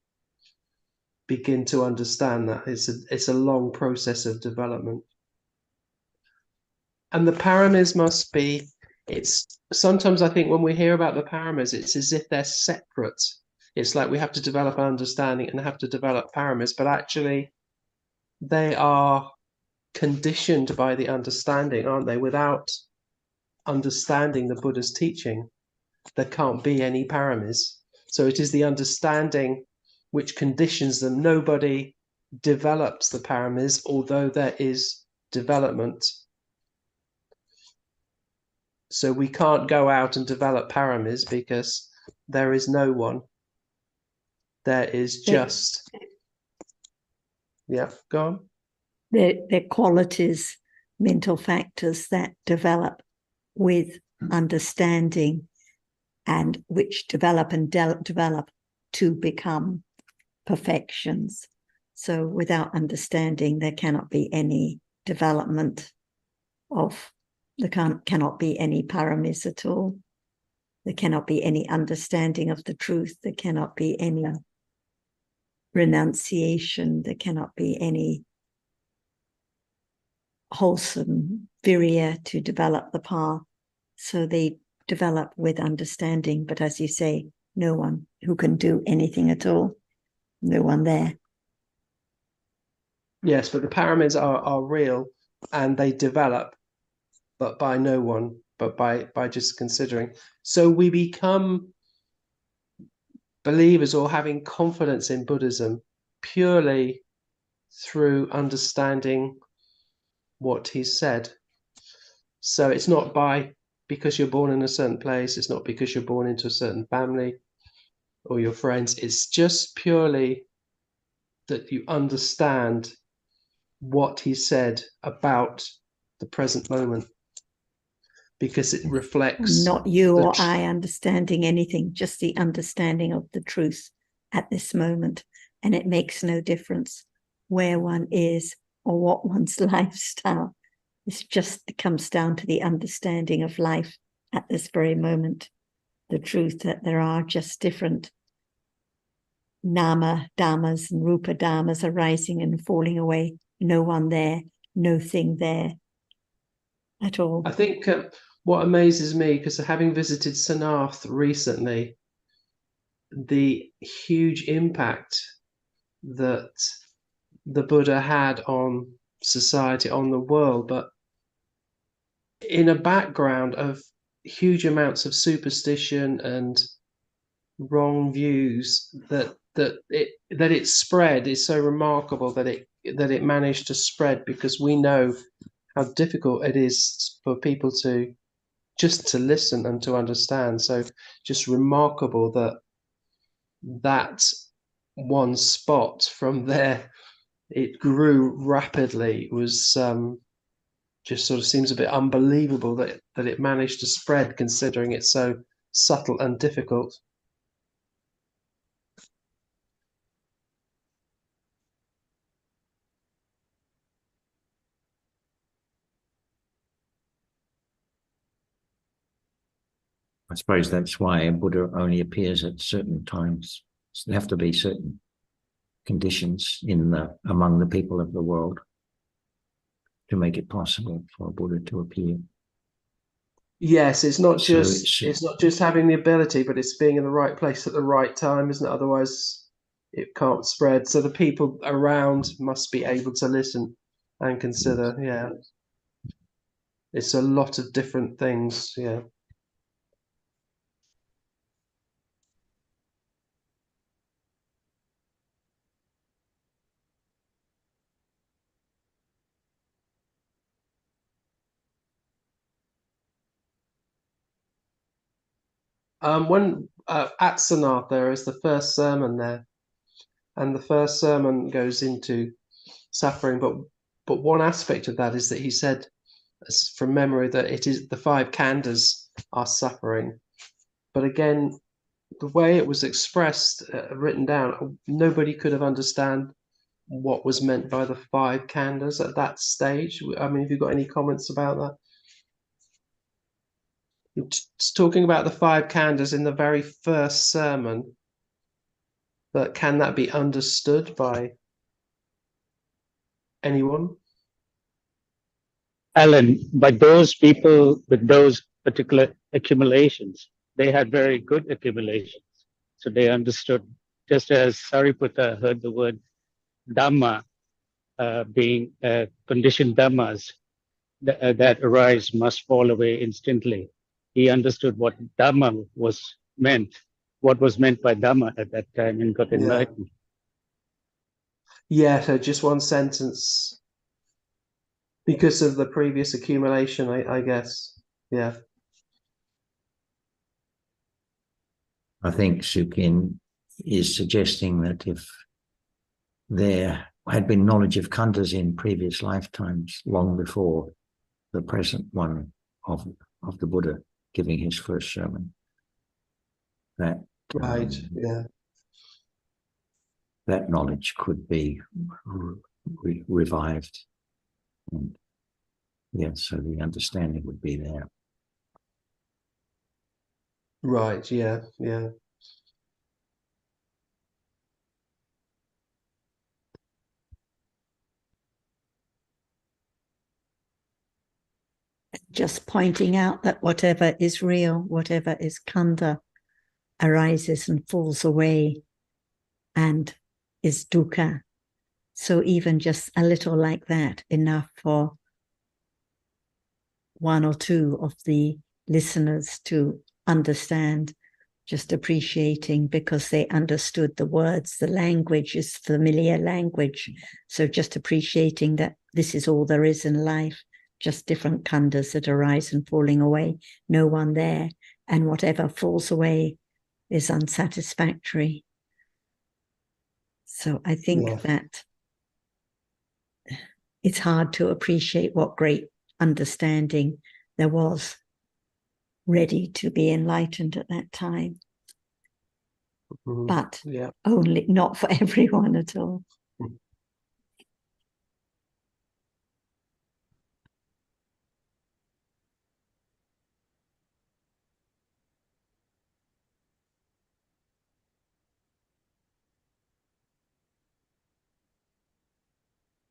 begin to understand that. It's a long process of development. And the paramis must be, it's sometimes I think when we hear about the paramis, it's as if they're separate. It's like we have to develop understanding and have to develop paramis, but actually they are conditioned by the understanding, aren't they? Without understanding the Buddha's teaching, there can't be any paramis. So it is the understanding which conditions them. Nobody develops the paramis, although there is development. So we can't go out and develop paramis because there is no one. There is just, yeah, go on. They're qualities, mental factors that develop with understanding and which develop and develop to become perfections. So without understanding, there cannot be any development of, there cannot be any paramis at all. There cannot be any understanding of the truth. There cannot be any renunciation. There cannot be any wholesome virya to develop the path. So they develop with understanding, but as you say, no one who can do anything at all. No one there. Yes, but the paramis are real and they develop, but by no one, but by just considering. So we become believers or having confidence in Buddhism purely through understanding what he said. So it's not because you're born in a certain place, it's not because you're born into a certain family or your friends, it's just purely that you understand what he said about the present moment, because it reflects Not you the or I understanding anything, just the understanding of the truth at this moment. And it makes no difference where one is or what one's lifestyle. It just comes down to the understanding of life at this very moment. The truth that there are just different nama dhammas and rupa dhammas arising and falling away. No one there, no thing there at all. I think what amazes me, because having visited Sanath recently, the huge impact that the Buddha had on society, on the world, but in a background of huge amounts of superstition and wrong views, that it spread is so remarkable that it managed to spread, because we know how difficult it is for people to just to listen and to understand. So just remarkable that one spot from there, it grew rapidly. It was just sort of seems a bit unbelievable that it managed to spread, considering it's so subtle and difficult. I suppose that's why Buddha only appears at certain times. So there have to be certain conditions among the people of the world to make it possible for Buddha to appear. Yes, it's not So just having the ability, but it's being in the right place at the right time, isn't it? Otherwise, it can't spread. So the people around must be able to listen and consider. Yeah, it's a lot of different things. Yeah. When at Sanath, there is the first sermon there, and the first sermon goes into suffering, but one aspect of that is that he said, from memory, that it is the five khandhas are suffering. But again, the way it was expressed, written down, nobody could have understand what was meant by the five khandhas at that stage. I mean, have you got any comments about that? It's talking about the five khandhas in the very first sermon, but can that be understood by anyone? Alan, but those people with those particular accumulations, they had very good accumulations. So they understood, just as Sariputta heard the word Dhamma being conditioned Dhammas that arise must fall away instantly. He understood what Dhamma was meant, what was meant by Dhamma at that time, and got enlightened. Yeah, so just one sentence. Because of the previous accumulation, I guess. Yeah. I think Sukin is suggesting that if there had been knowledge of khandhas in previous lifetimes, long before the present one of the Buddha giving his first sermon, that Right. Yeah. that knowledge could be revived, and so the understanding would be there. Right. Yeah. Yeah. Just pointing out that whatever is real, whatever is khandha, arises and falls away and is dukkha. So even just a little like that, enough for one or two of the listeners to understand, just appreciating, because they understood the words. The language is familiar language. So just appreciating that this is all there is in life, just different khandhas that arise and falling away, no one there, and whatever falls away is unsatisfactory. So I think that it's hard to appreciate what great understanding there was ready to be enlightened at that time. But only not for everyone at all.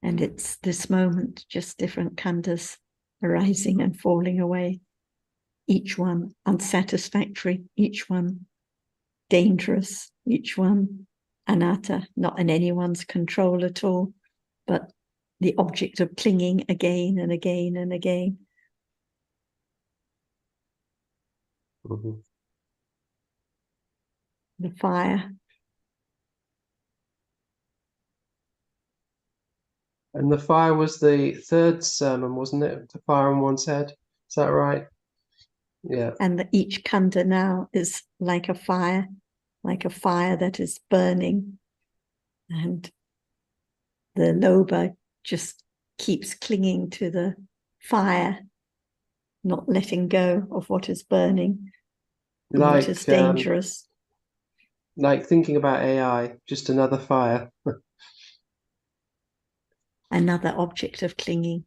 And it's this moment, just different khandhas arising and falling away, each one unsatisfactory, each one dangerous, each one anatta, not in anyone's control at all, but the object of clinging again and again and again. Mm-hmm. The fire. And the fire was the third sermon, wasn't it? The fire on one's head. Is that right? Yeah. And each khandha now is like a fire that is burning. And the lobha just keeps clinging to the fire, not letting go of what is burning, what is dangerous. Like thinking about AI, just another fire. Another object of clinging.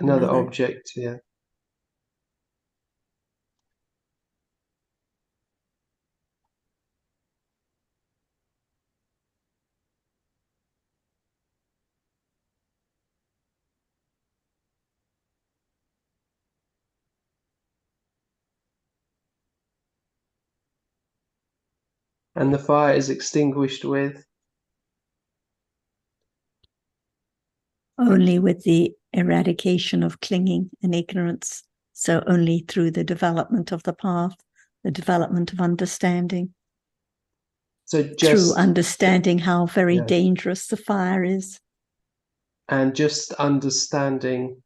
Another object, yeah. And the fire is extinguished with? Only with the eradication of clinging and ignorance. So only through the development of the path, the development of understanding. So just through understanding how very dangerous the fire is. And just understanding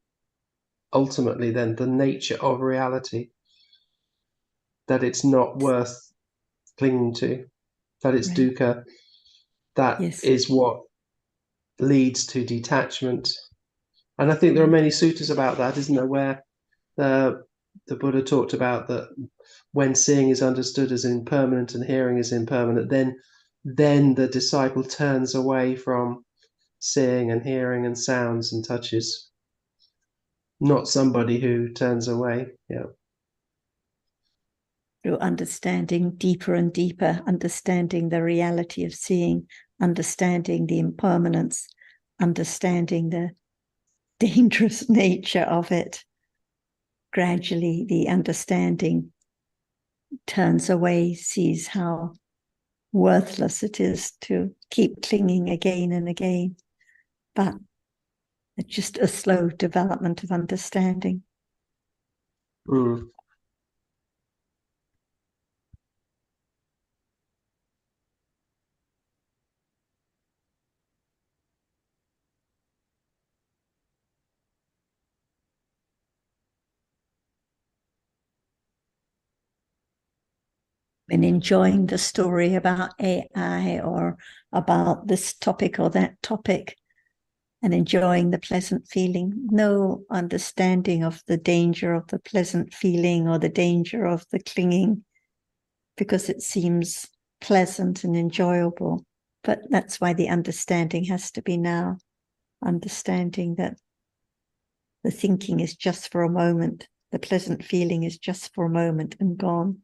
ultimately then the nature of reality, that it's not worth clinging to, that it's dukkha, that is what leads to detachment. And I think there are many suttas about that, isn't there, where the Buddha talked about that when seeing is understood as impermanent and hearing is impermanent, then the disciple turns away from seeing and hearing and sounds and touches, not somebody who turns away. Through understanding deeper and deeper, understanding the reality of seeing, understanding the impermanence, understanding the dangerous nature of it. Gradually, the understanding turns away, sees how worthless it is to keep clinging again and again. But it's just a slow development of understanding. And enjoying the story about AI or about this topic or that topic, and enjoying the pleasant feeling, no understanding of the danger of the pleasant feeling or the danger of the clinging, because it seems pleasant and enjoyable. But that's why the understanding has to be now, understanding that the thinking is just for a moment, the pleasant feeling is just for a moment and gone.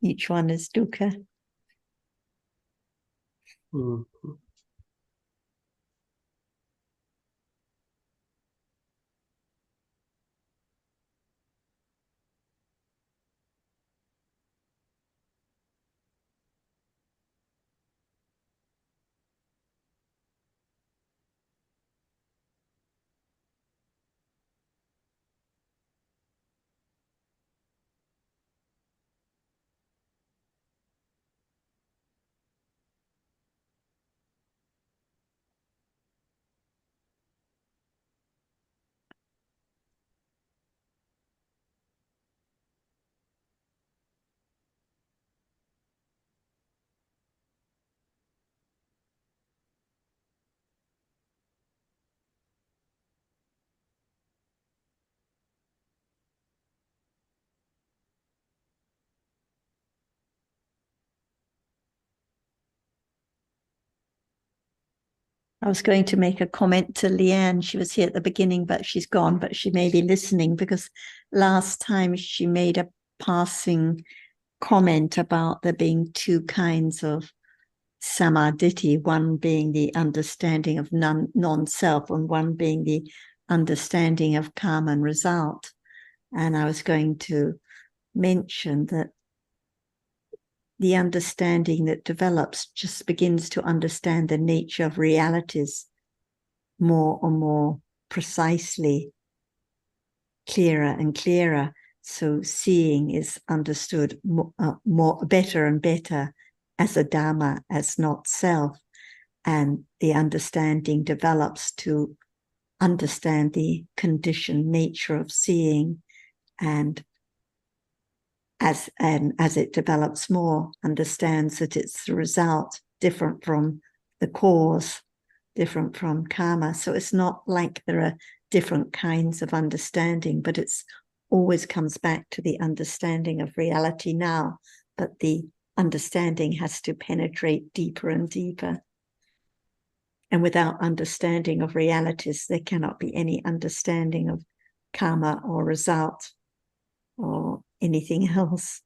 Each one is dukkha. I was going to make a comment to Leanne. She was here at the beginning, but she's gone, but she may be listening, because last time she made a passing comment about there being two kinds of samadhi, one being the understanding of non-self and one being the understanding of karma and result. And I was going to mention that the understanding that develops just begins to understand the nature of realities more and more precisely, clearer and clearer. So seeing is understood more better and better as a Dhamma, as not self. And the understanding develops to understand the conditioned nature of seeing, and as it develops more, understands that it's the result, different from the cause, different from karma. So it's not like there are different kinds of understanding, but it's always comes back to the understanding of reality now. But the understanding has to penetrate deeper and deeper. And without understanding of realities, there cannot be any understanding of karma or result or anything else.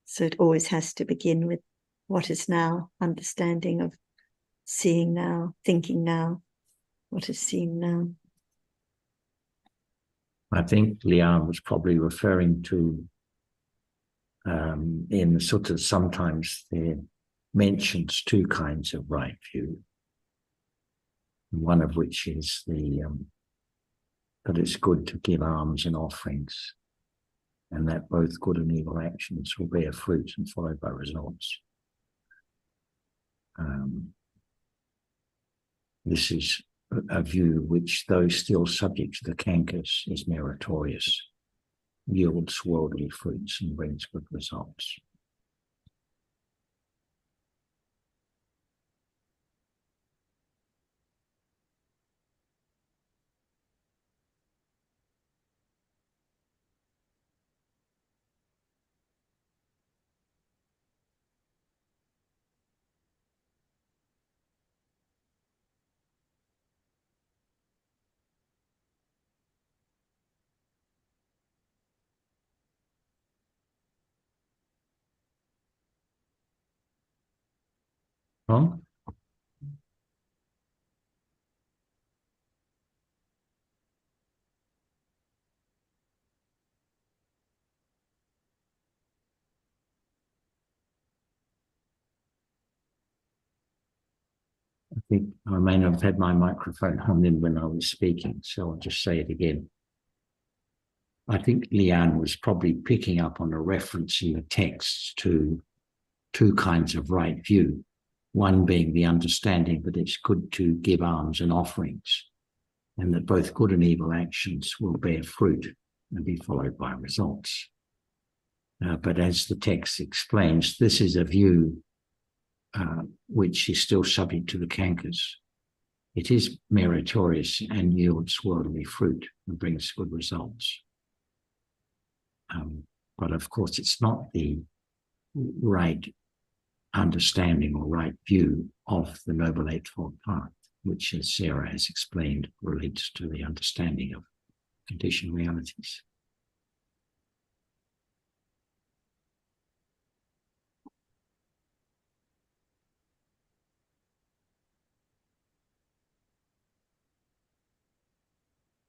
So it always has to begin with what is now, understanding of seeing now, thinking now, what is seen now. I think Liang was probably referring to in the sutta, sometimes there mentions two kinds of right view, one of which is that it's good to give alms and offerings, and that both good and evil actions will bear fruit and followed by results. This is a view which, though still subject to the cankas, is meritorious, yields worldly fruits and brings good results. Huh? I think I may not have had my microphone on in when I was speaking, so I'll just say it again. I think Leanne was probably picking up on a reference in the texts to two kinds of right view, one being the understanding that it's good to give alms and offerings, and that both good and evil actions will bear fruit and be followed by results. But as the text explains, this is a view which is still subject to the cankas. It is meritorious and yields worldly fruit and brings good results. But of course, it's not the right understanding or right view of the Noble Eightfold Path, which, as Sarah has explained, relates to the understanding of conditioned realities.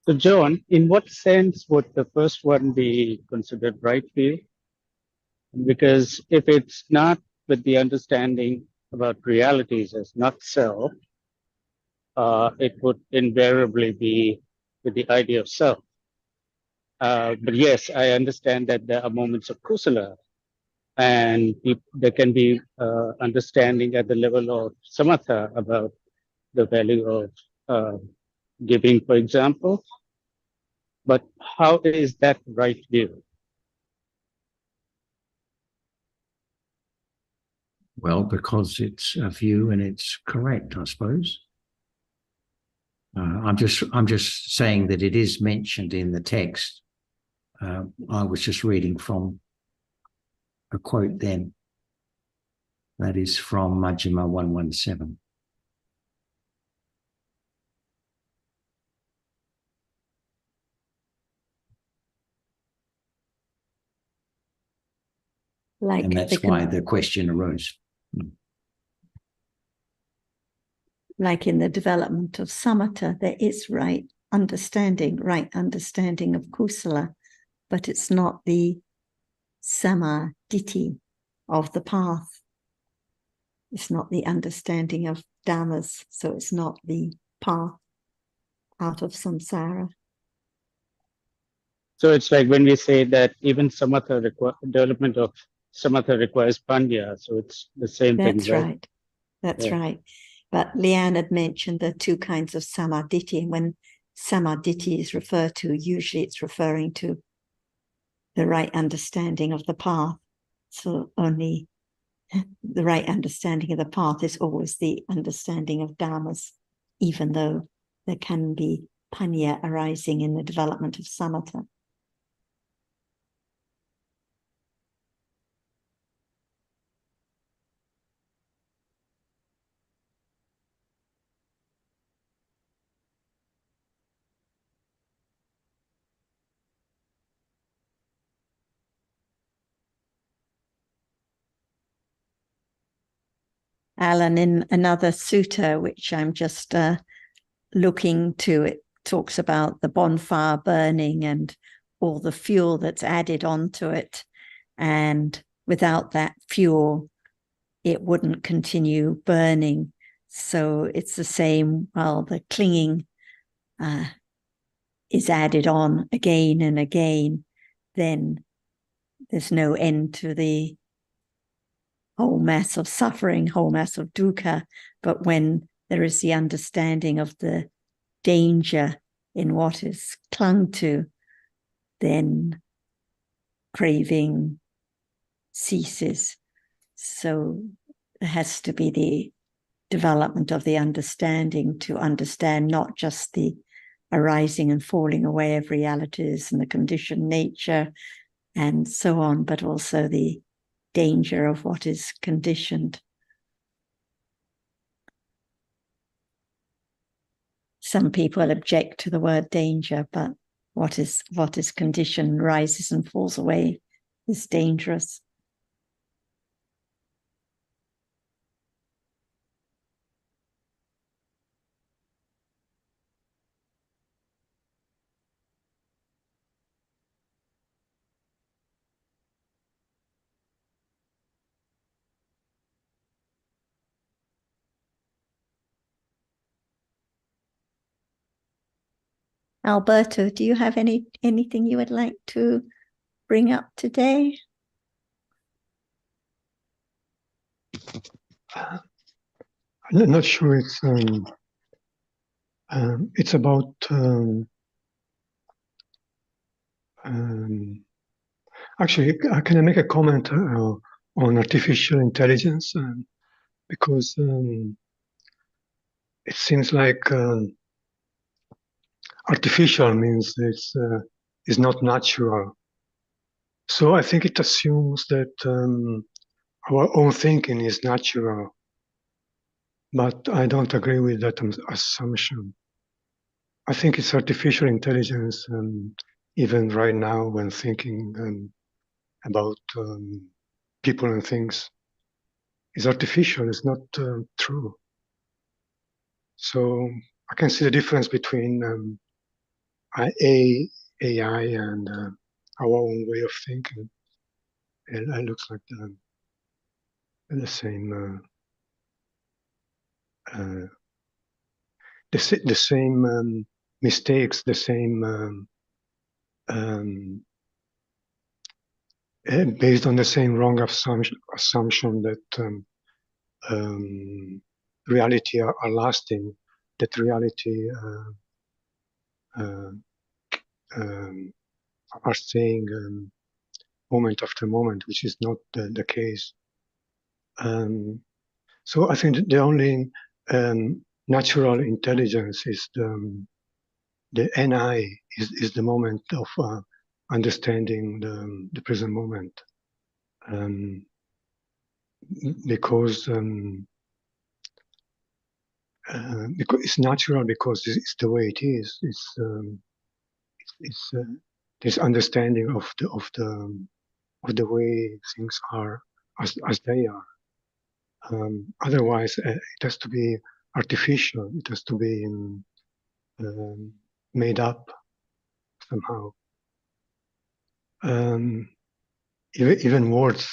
So, John, in what sense would the first one be considered right view? Because if it's not with the understanding about realities as not self, it would invariably be with the idea of self. But yes, I understand that there are moments of kusala, and there can be understanding at the level of samatha about the value of giving, for example. But how is that right view? Well, because it's a view and it's correct, I suppose. I'm just saying that it is mentioned in the text. I was just reading from a quote then. That is from Majjhima 117. Like And that's why the question arose. Like in the development of samatha, there is right understanding of kusala, but it's not the samadhi of the path. It's not the understanding of dhammas, so it's not the path out of samsara. So it's like when we say that even samatha development of samatha requires panya, so it's the same thing. That's right. That's right. But Leanne had mentioned the two kinds of samadhi, and when samadhi is referred to, usually it's referring to the right understanding of the path. So only the right understanding of the path is always the understanding of dhammas, even though there can be panya arising in the development of samatha. Alan, in another sutta, which I'm just looking to, it talks about the bonfire burning and all the fuel that's added onto it. And without that fuel, it wouldn't continue burning. So it's the same, well, the clinging is added on again and again, then there's no end to the whole mass of suffering, whole mass of dukkha. But when there is the understanding of the danger in what is clung to, then craving ceases. So there has to be the development of the understanding to understand not just the arising and falling away of realities and the conditioned nature and so on, but also the danger of what is conditioned. Some people object to the word danger, but what is conditioned rises and falls away is dangerous. Alberto, do you have anything you would like to bring up today? I'm not sure it's about actually, can I make a comment on artificial intelligence? Because it seems like artificial means it's not natural. So I think it assumes that our own thinking is natural. But I don't agree with that assumption. I think it's artificial intelligence, even right now when thinking about people and things, is artificial, it's not true. So I can see the difference between AI and our own way of thinking. It looks like the same the same mistakes, the same based on the same wrong assumption that reality are lasting, that reality are staying moment after moment, which is not the case. So I think the only natural intelligence is the NI is the moment of understanding the present moment, because it's natural, because it's the way it is. It's this understanding of of the way things are as they are. Otherwise, it has to be artificial. It has to be made up somehow. Even words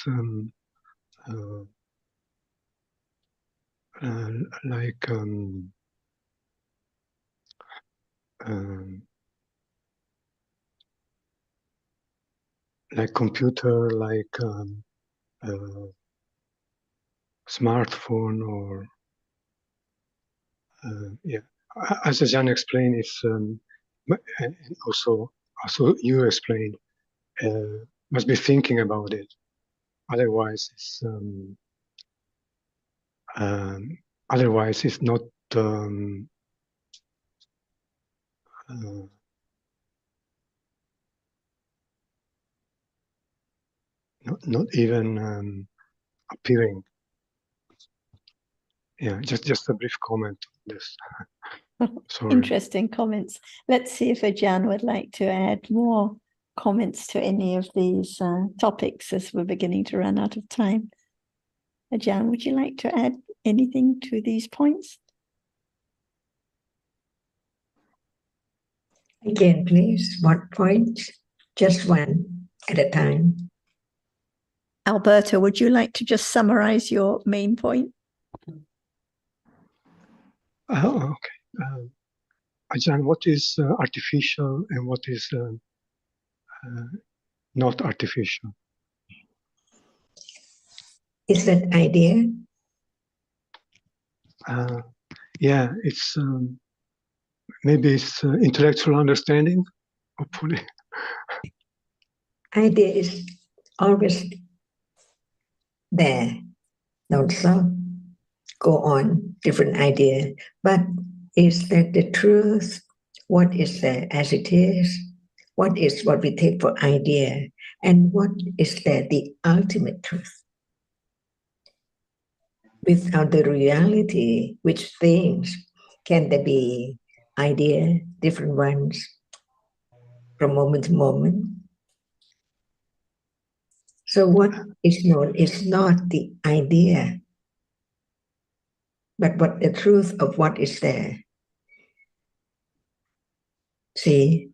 like computer, like smartphone, or yeah. As Jan explained, it's and also you explained. Must be thinking about it. Otherwise, it's not. Not even appearing. Yeah, just a brief comment on this. Sorry. Interesting comments. Let's see if Ajahn would like to add more comments to any of these topics as we're beginning to run out of time. Ajahn, would you like to add anything to these points? Again, please, what point? Just one at a time. Alberta, would you like to just summarize your main point? Okay. Ajahn, what is artificial and what is not artificial? Is that idea? Yeah, it's maybe it's intellectual understanding, hopefully. Idea is always there, don't stop, go on, different idea. But is that the truth? What is there as it is? What is what we take for idea? And what is there the ultimate truth? Without the reality, which things can there be idea, different ones, from moment to moment? So what is known is not the idea, but what the truth of what is there. See,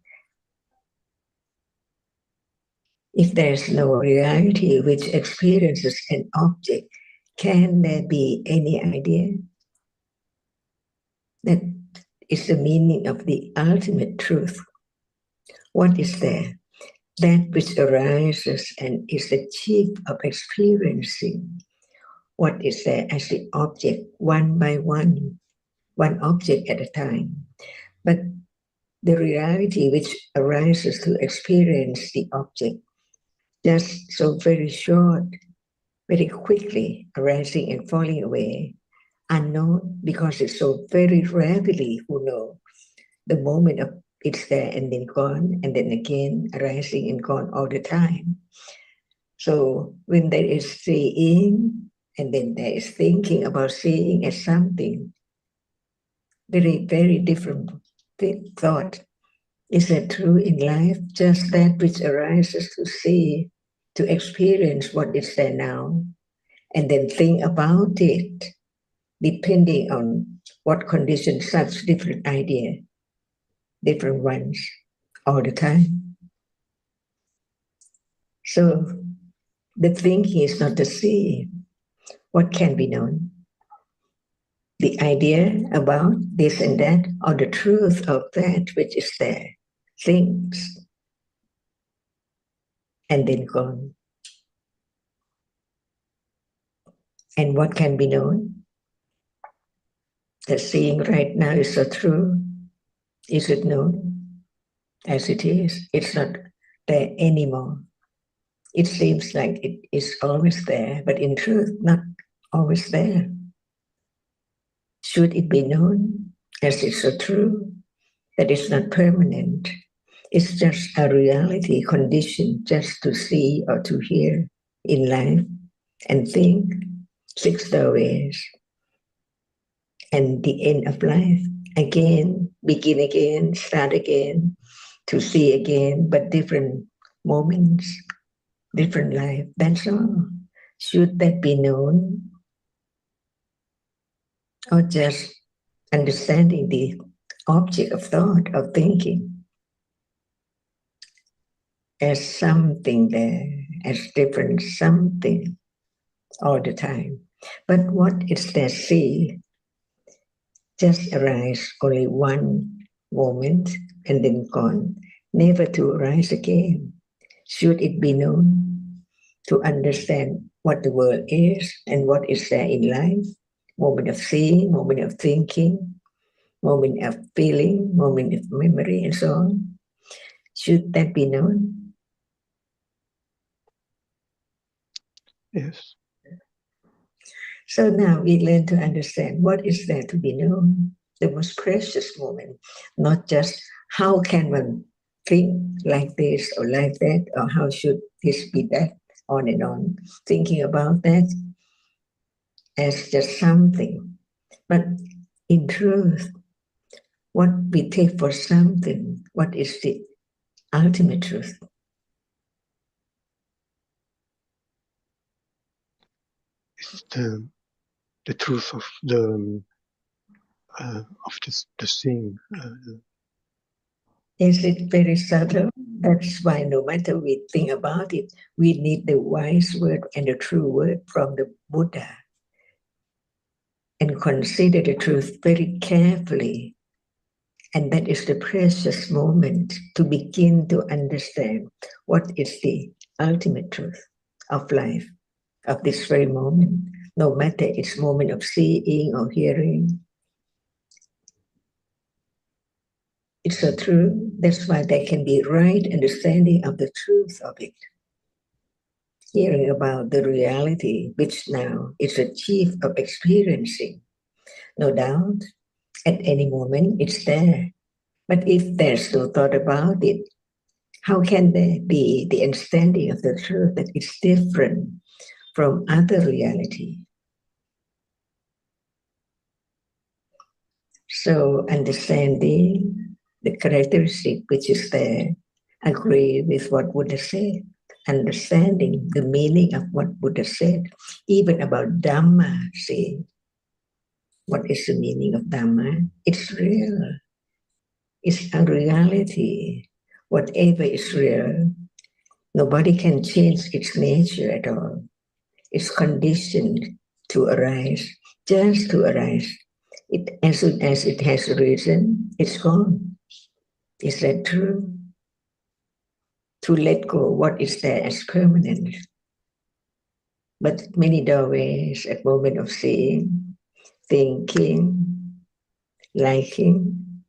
if there's no reality which experiences an object, can there be any idea? That is the meaning of the ultimate truth. What is there? That which arises and is the chief of experiencing what is there as the object, one by one object at a time. But the reality which arises to experience the object, just so very short, very quickly arising and falling away, unknown, because it's so very rarely who know the moment of it's there and then gone, and then again arising and gone all the time. So when there is seeing, and then there is thinking about seeing as something, very, very different thought. Is that true in life? Just that which arises to see, to experience what is there now, and then think about it, depending on what conditions, such different idea, different ones, all the time. So the thinking is not the seeing. What can be known? The idea about this and that, or the truth of that which is there, things, and then gone. And what can be known? The seeing right now is so true. Is it known as it is? It's not there anymore. It seems like it is always there, but in truth, not always there. Should it be known as it's so true that it's not permanent? It's just a reality condition just to see or to hear in life and think 6 stories. And the end of life, again, begin again, start again, to see again, but different moments. different life. That's all. Should that be known? Or just understanding the object of thought, of thinking, as something there, as different something all the time. But what is there see just arise only one moment and then gone, never to arise again. Should it be known to understand what the world is and what is there in life? Moment of seeing, moment of thinking, moment of feeling, moment of memory, and so on. Should that be known? Yes. So now we learn to understand what is there to be known, the most precious moment, not just how can one think like this or like that, or how should this be that, on and on, thinking about that as just something. But in truth, what we take for something, what is the ultimate truth? It's the truth of the seeing. Is it very subtle? That's why no matter we think about it, we need the wise word and the true word from the Buddha, and consider the truth very carefully. And that is the precious moment to begin to understand what is the ultimate truth of life, of this very moment, no matter it's moment of seeing or hearing. It's so true. That's why there can be right understanding of the truth of it. Hearing about the reality, which now is a chief of experiencing. No doubt, at any moment it's there. But if there's no thought about it, how can there be the understanding of the truth that it's different from other reality? So understanding the characteristic which is there, agree with what Buddha said, understanding the meaning of what Buddha said, even about Dhamma, see, what is the meaning of Dhamma? It's real. It's a reality. Whatever is real, nobody can change its nature at all. It's conditioned to arise, just to arise. As soon as it has arisen, it's gone. Is that true? To let go what is there as permanent. But many doorways at moment of seeing, thinking, liking,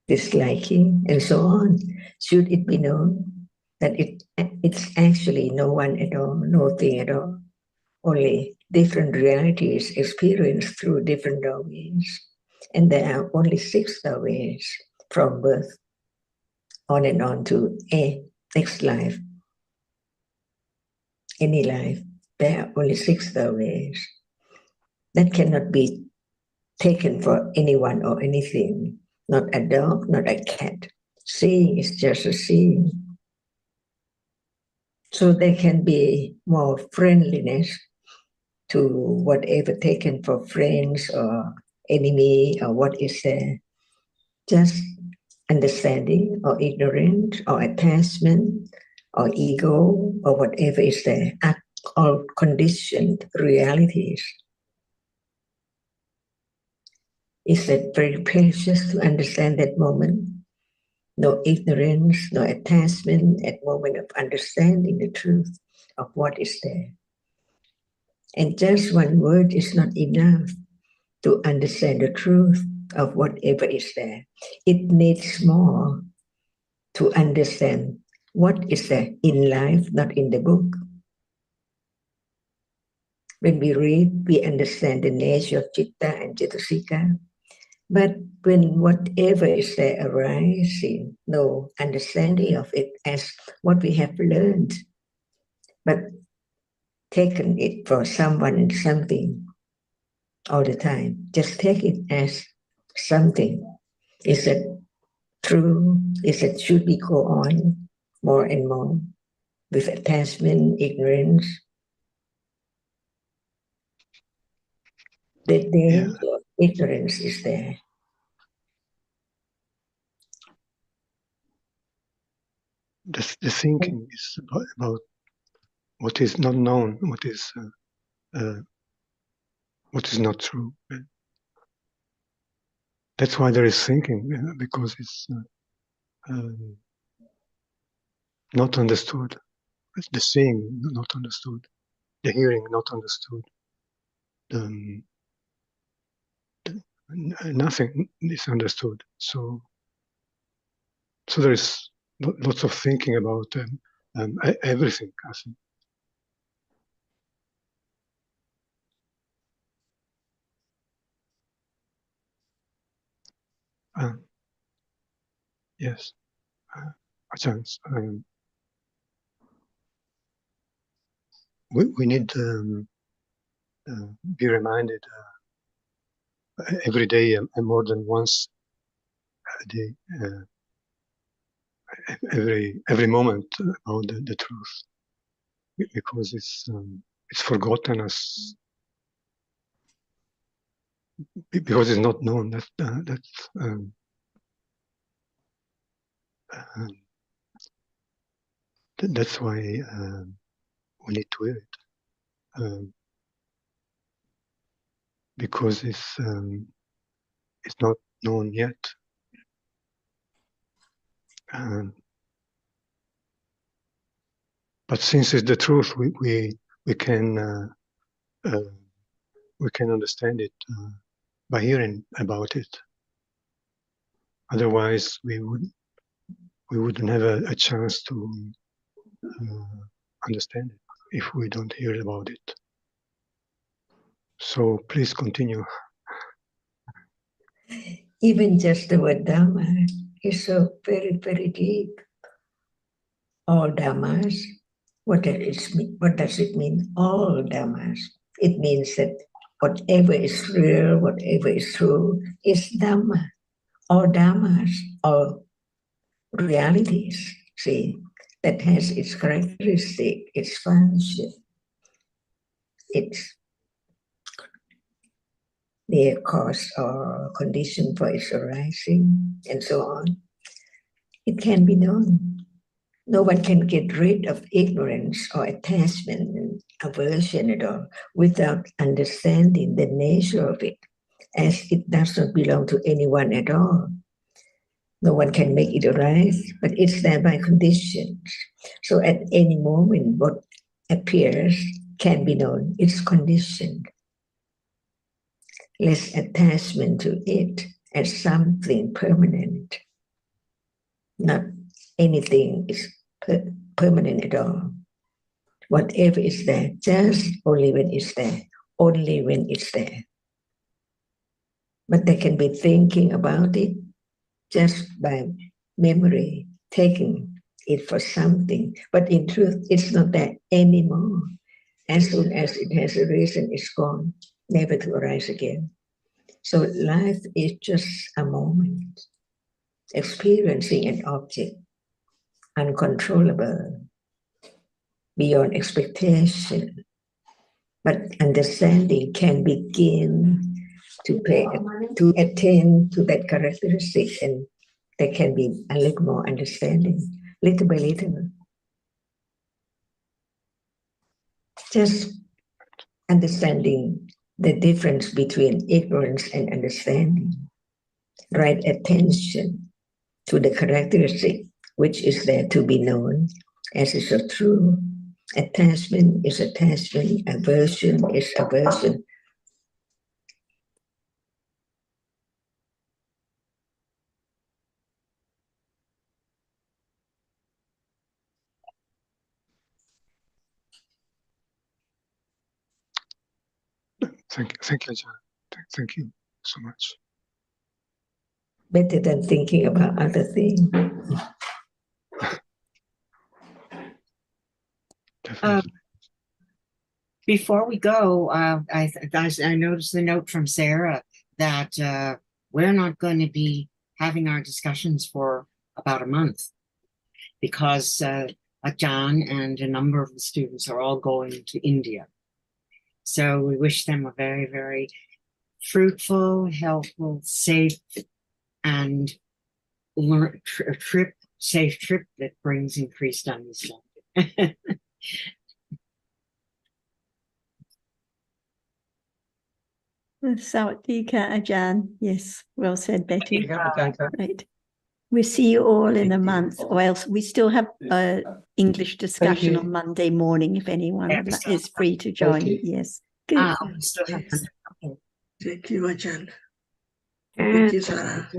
disliking, and so on. Should it be known that it's actually no one at all, no thing at all, only different realities experienced through different doorways. And there are only 6 doorways from birth on and on to a next life, any life. There are only 6 doorways. That cannot be taken for anyone or anything. Not a dog, not a cat. Seeing is just a seeing. So there can be more friendliness to whatever taken for friends or enemy or what is there. Just understanding or ignorance or attachment or ego or whatever is there are all conditioned realities. Is that very precious to understand that moment? No ignorance, no attachment at moment of understanding the truth of what is there. And just one word is not enough to understand the truth of whatever is there. It needs more to understand what is there in life, not in the book. When we read, we understand the nature of citta and cetasika. But when whatever is there arising, no understanding of it as what we have learned, but taken it for someone and something all the time. Just take it as something. Is it true? Is it should we go on more and more? with attachment, ignorance, the danger of ignorance is there. The thinking is about what is not known, what is not true. That's why there is thinking, because it's not understood. The seeing not understood, the hearing not understood. Nothing is understood. So there is lots of thinking about everything, I think. Yes, a chance. We need be reminded every day and more than once a day, every moment about the truth, because it's forgotten us, because it's not known. That's why we need to hear it, because it's not known yet. But since it's the truth, we can understand it by hearing about it. Otherwise, we wouldn't have a chance to understand it if we don't hear about it. So please continue. Even just the word Dhamma is so very, very deep. All Dhammas, what does it mean? All Dhammas. It means that whatever is real, whatever is true, is Dhamma. All Dhammas, all realities, see, that has its characteristic, its function, its the cause or condition for its arising, and so on. It can be known. No one can get rid of ignorance or attachment and aversion at all without understanding the nature of it, as it does not belong to anyone at all. No one can make it arise, but it's there by conditions. So at any moment, what appears can be known. It's conditioned. Less attachment to it as something permanent. Not anything is permanent at all. Whatever is there, just only when it's there, only when it's there. But they can be thinking about it just by memory, taking it for something. But in truth, it's not there anymore. As soon as it has arisen, it's gone, never to arise again. So life is just a moment, experiencing an object, uncontrollable, beyond expectation. But understanding can begin to attend to that characteristic, and there can be a little more understanding, little by little. Just understanding the difference between ignorance and understanding. Right attention to the characteristic which is there to be known as is so true. Attachment is attachment, aversion is aversion. Thank you, Ajahn. Thank you so much. Better than thinking about other things. Before we go, I noticed the note from Sarah that we're not going to be having our discussions for about a month, because Ajahn and a number of the students are all going to India. So we wish them a very, very fruitful, helpful, safe, and safe trip that brings increased understanding. Sawadika Ajahn. Yes, well said, Betty. Yeah. Right. We'll see you all in a month, or else we still have English discussion you. on Monday morning if anyone Yeah, we still is have- free to join. you. Yes. Good. We still have Thank you, Ajahn. And Thank you, Sarah.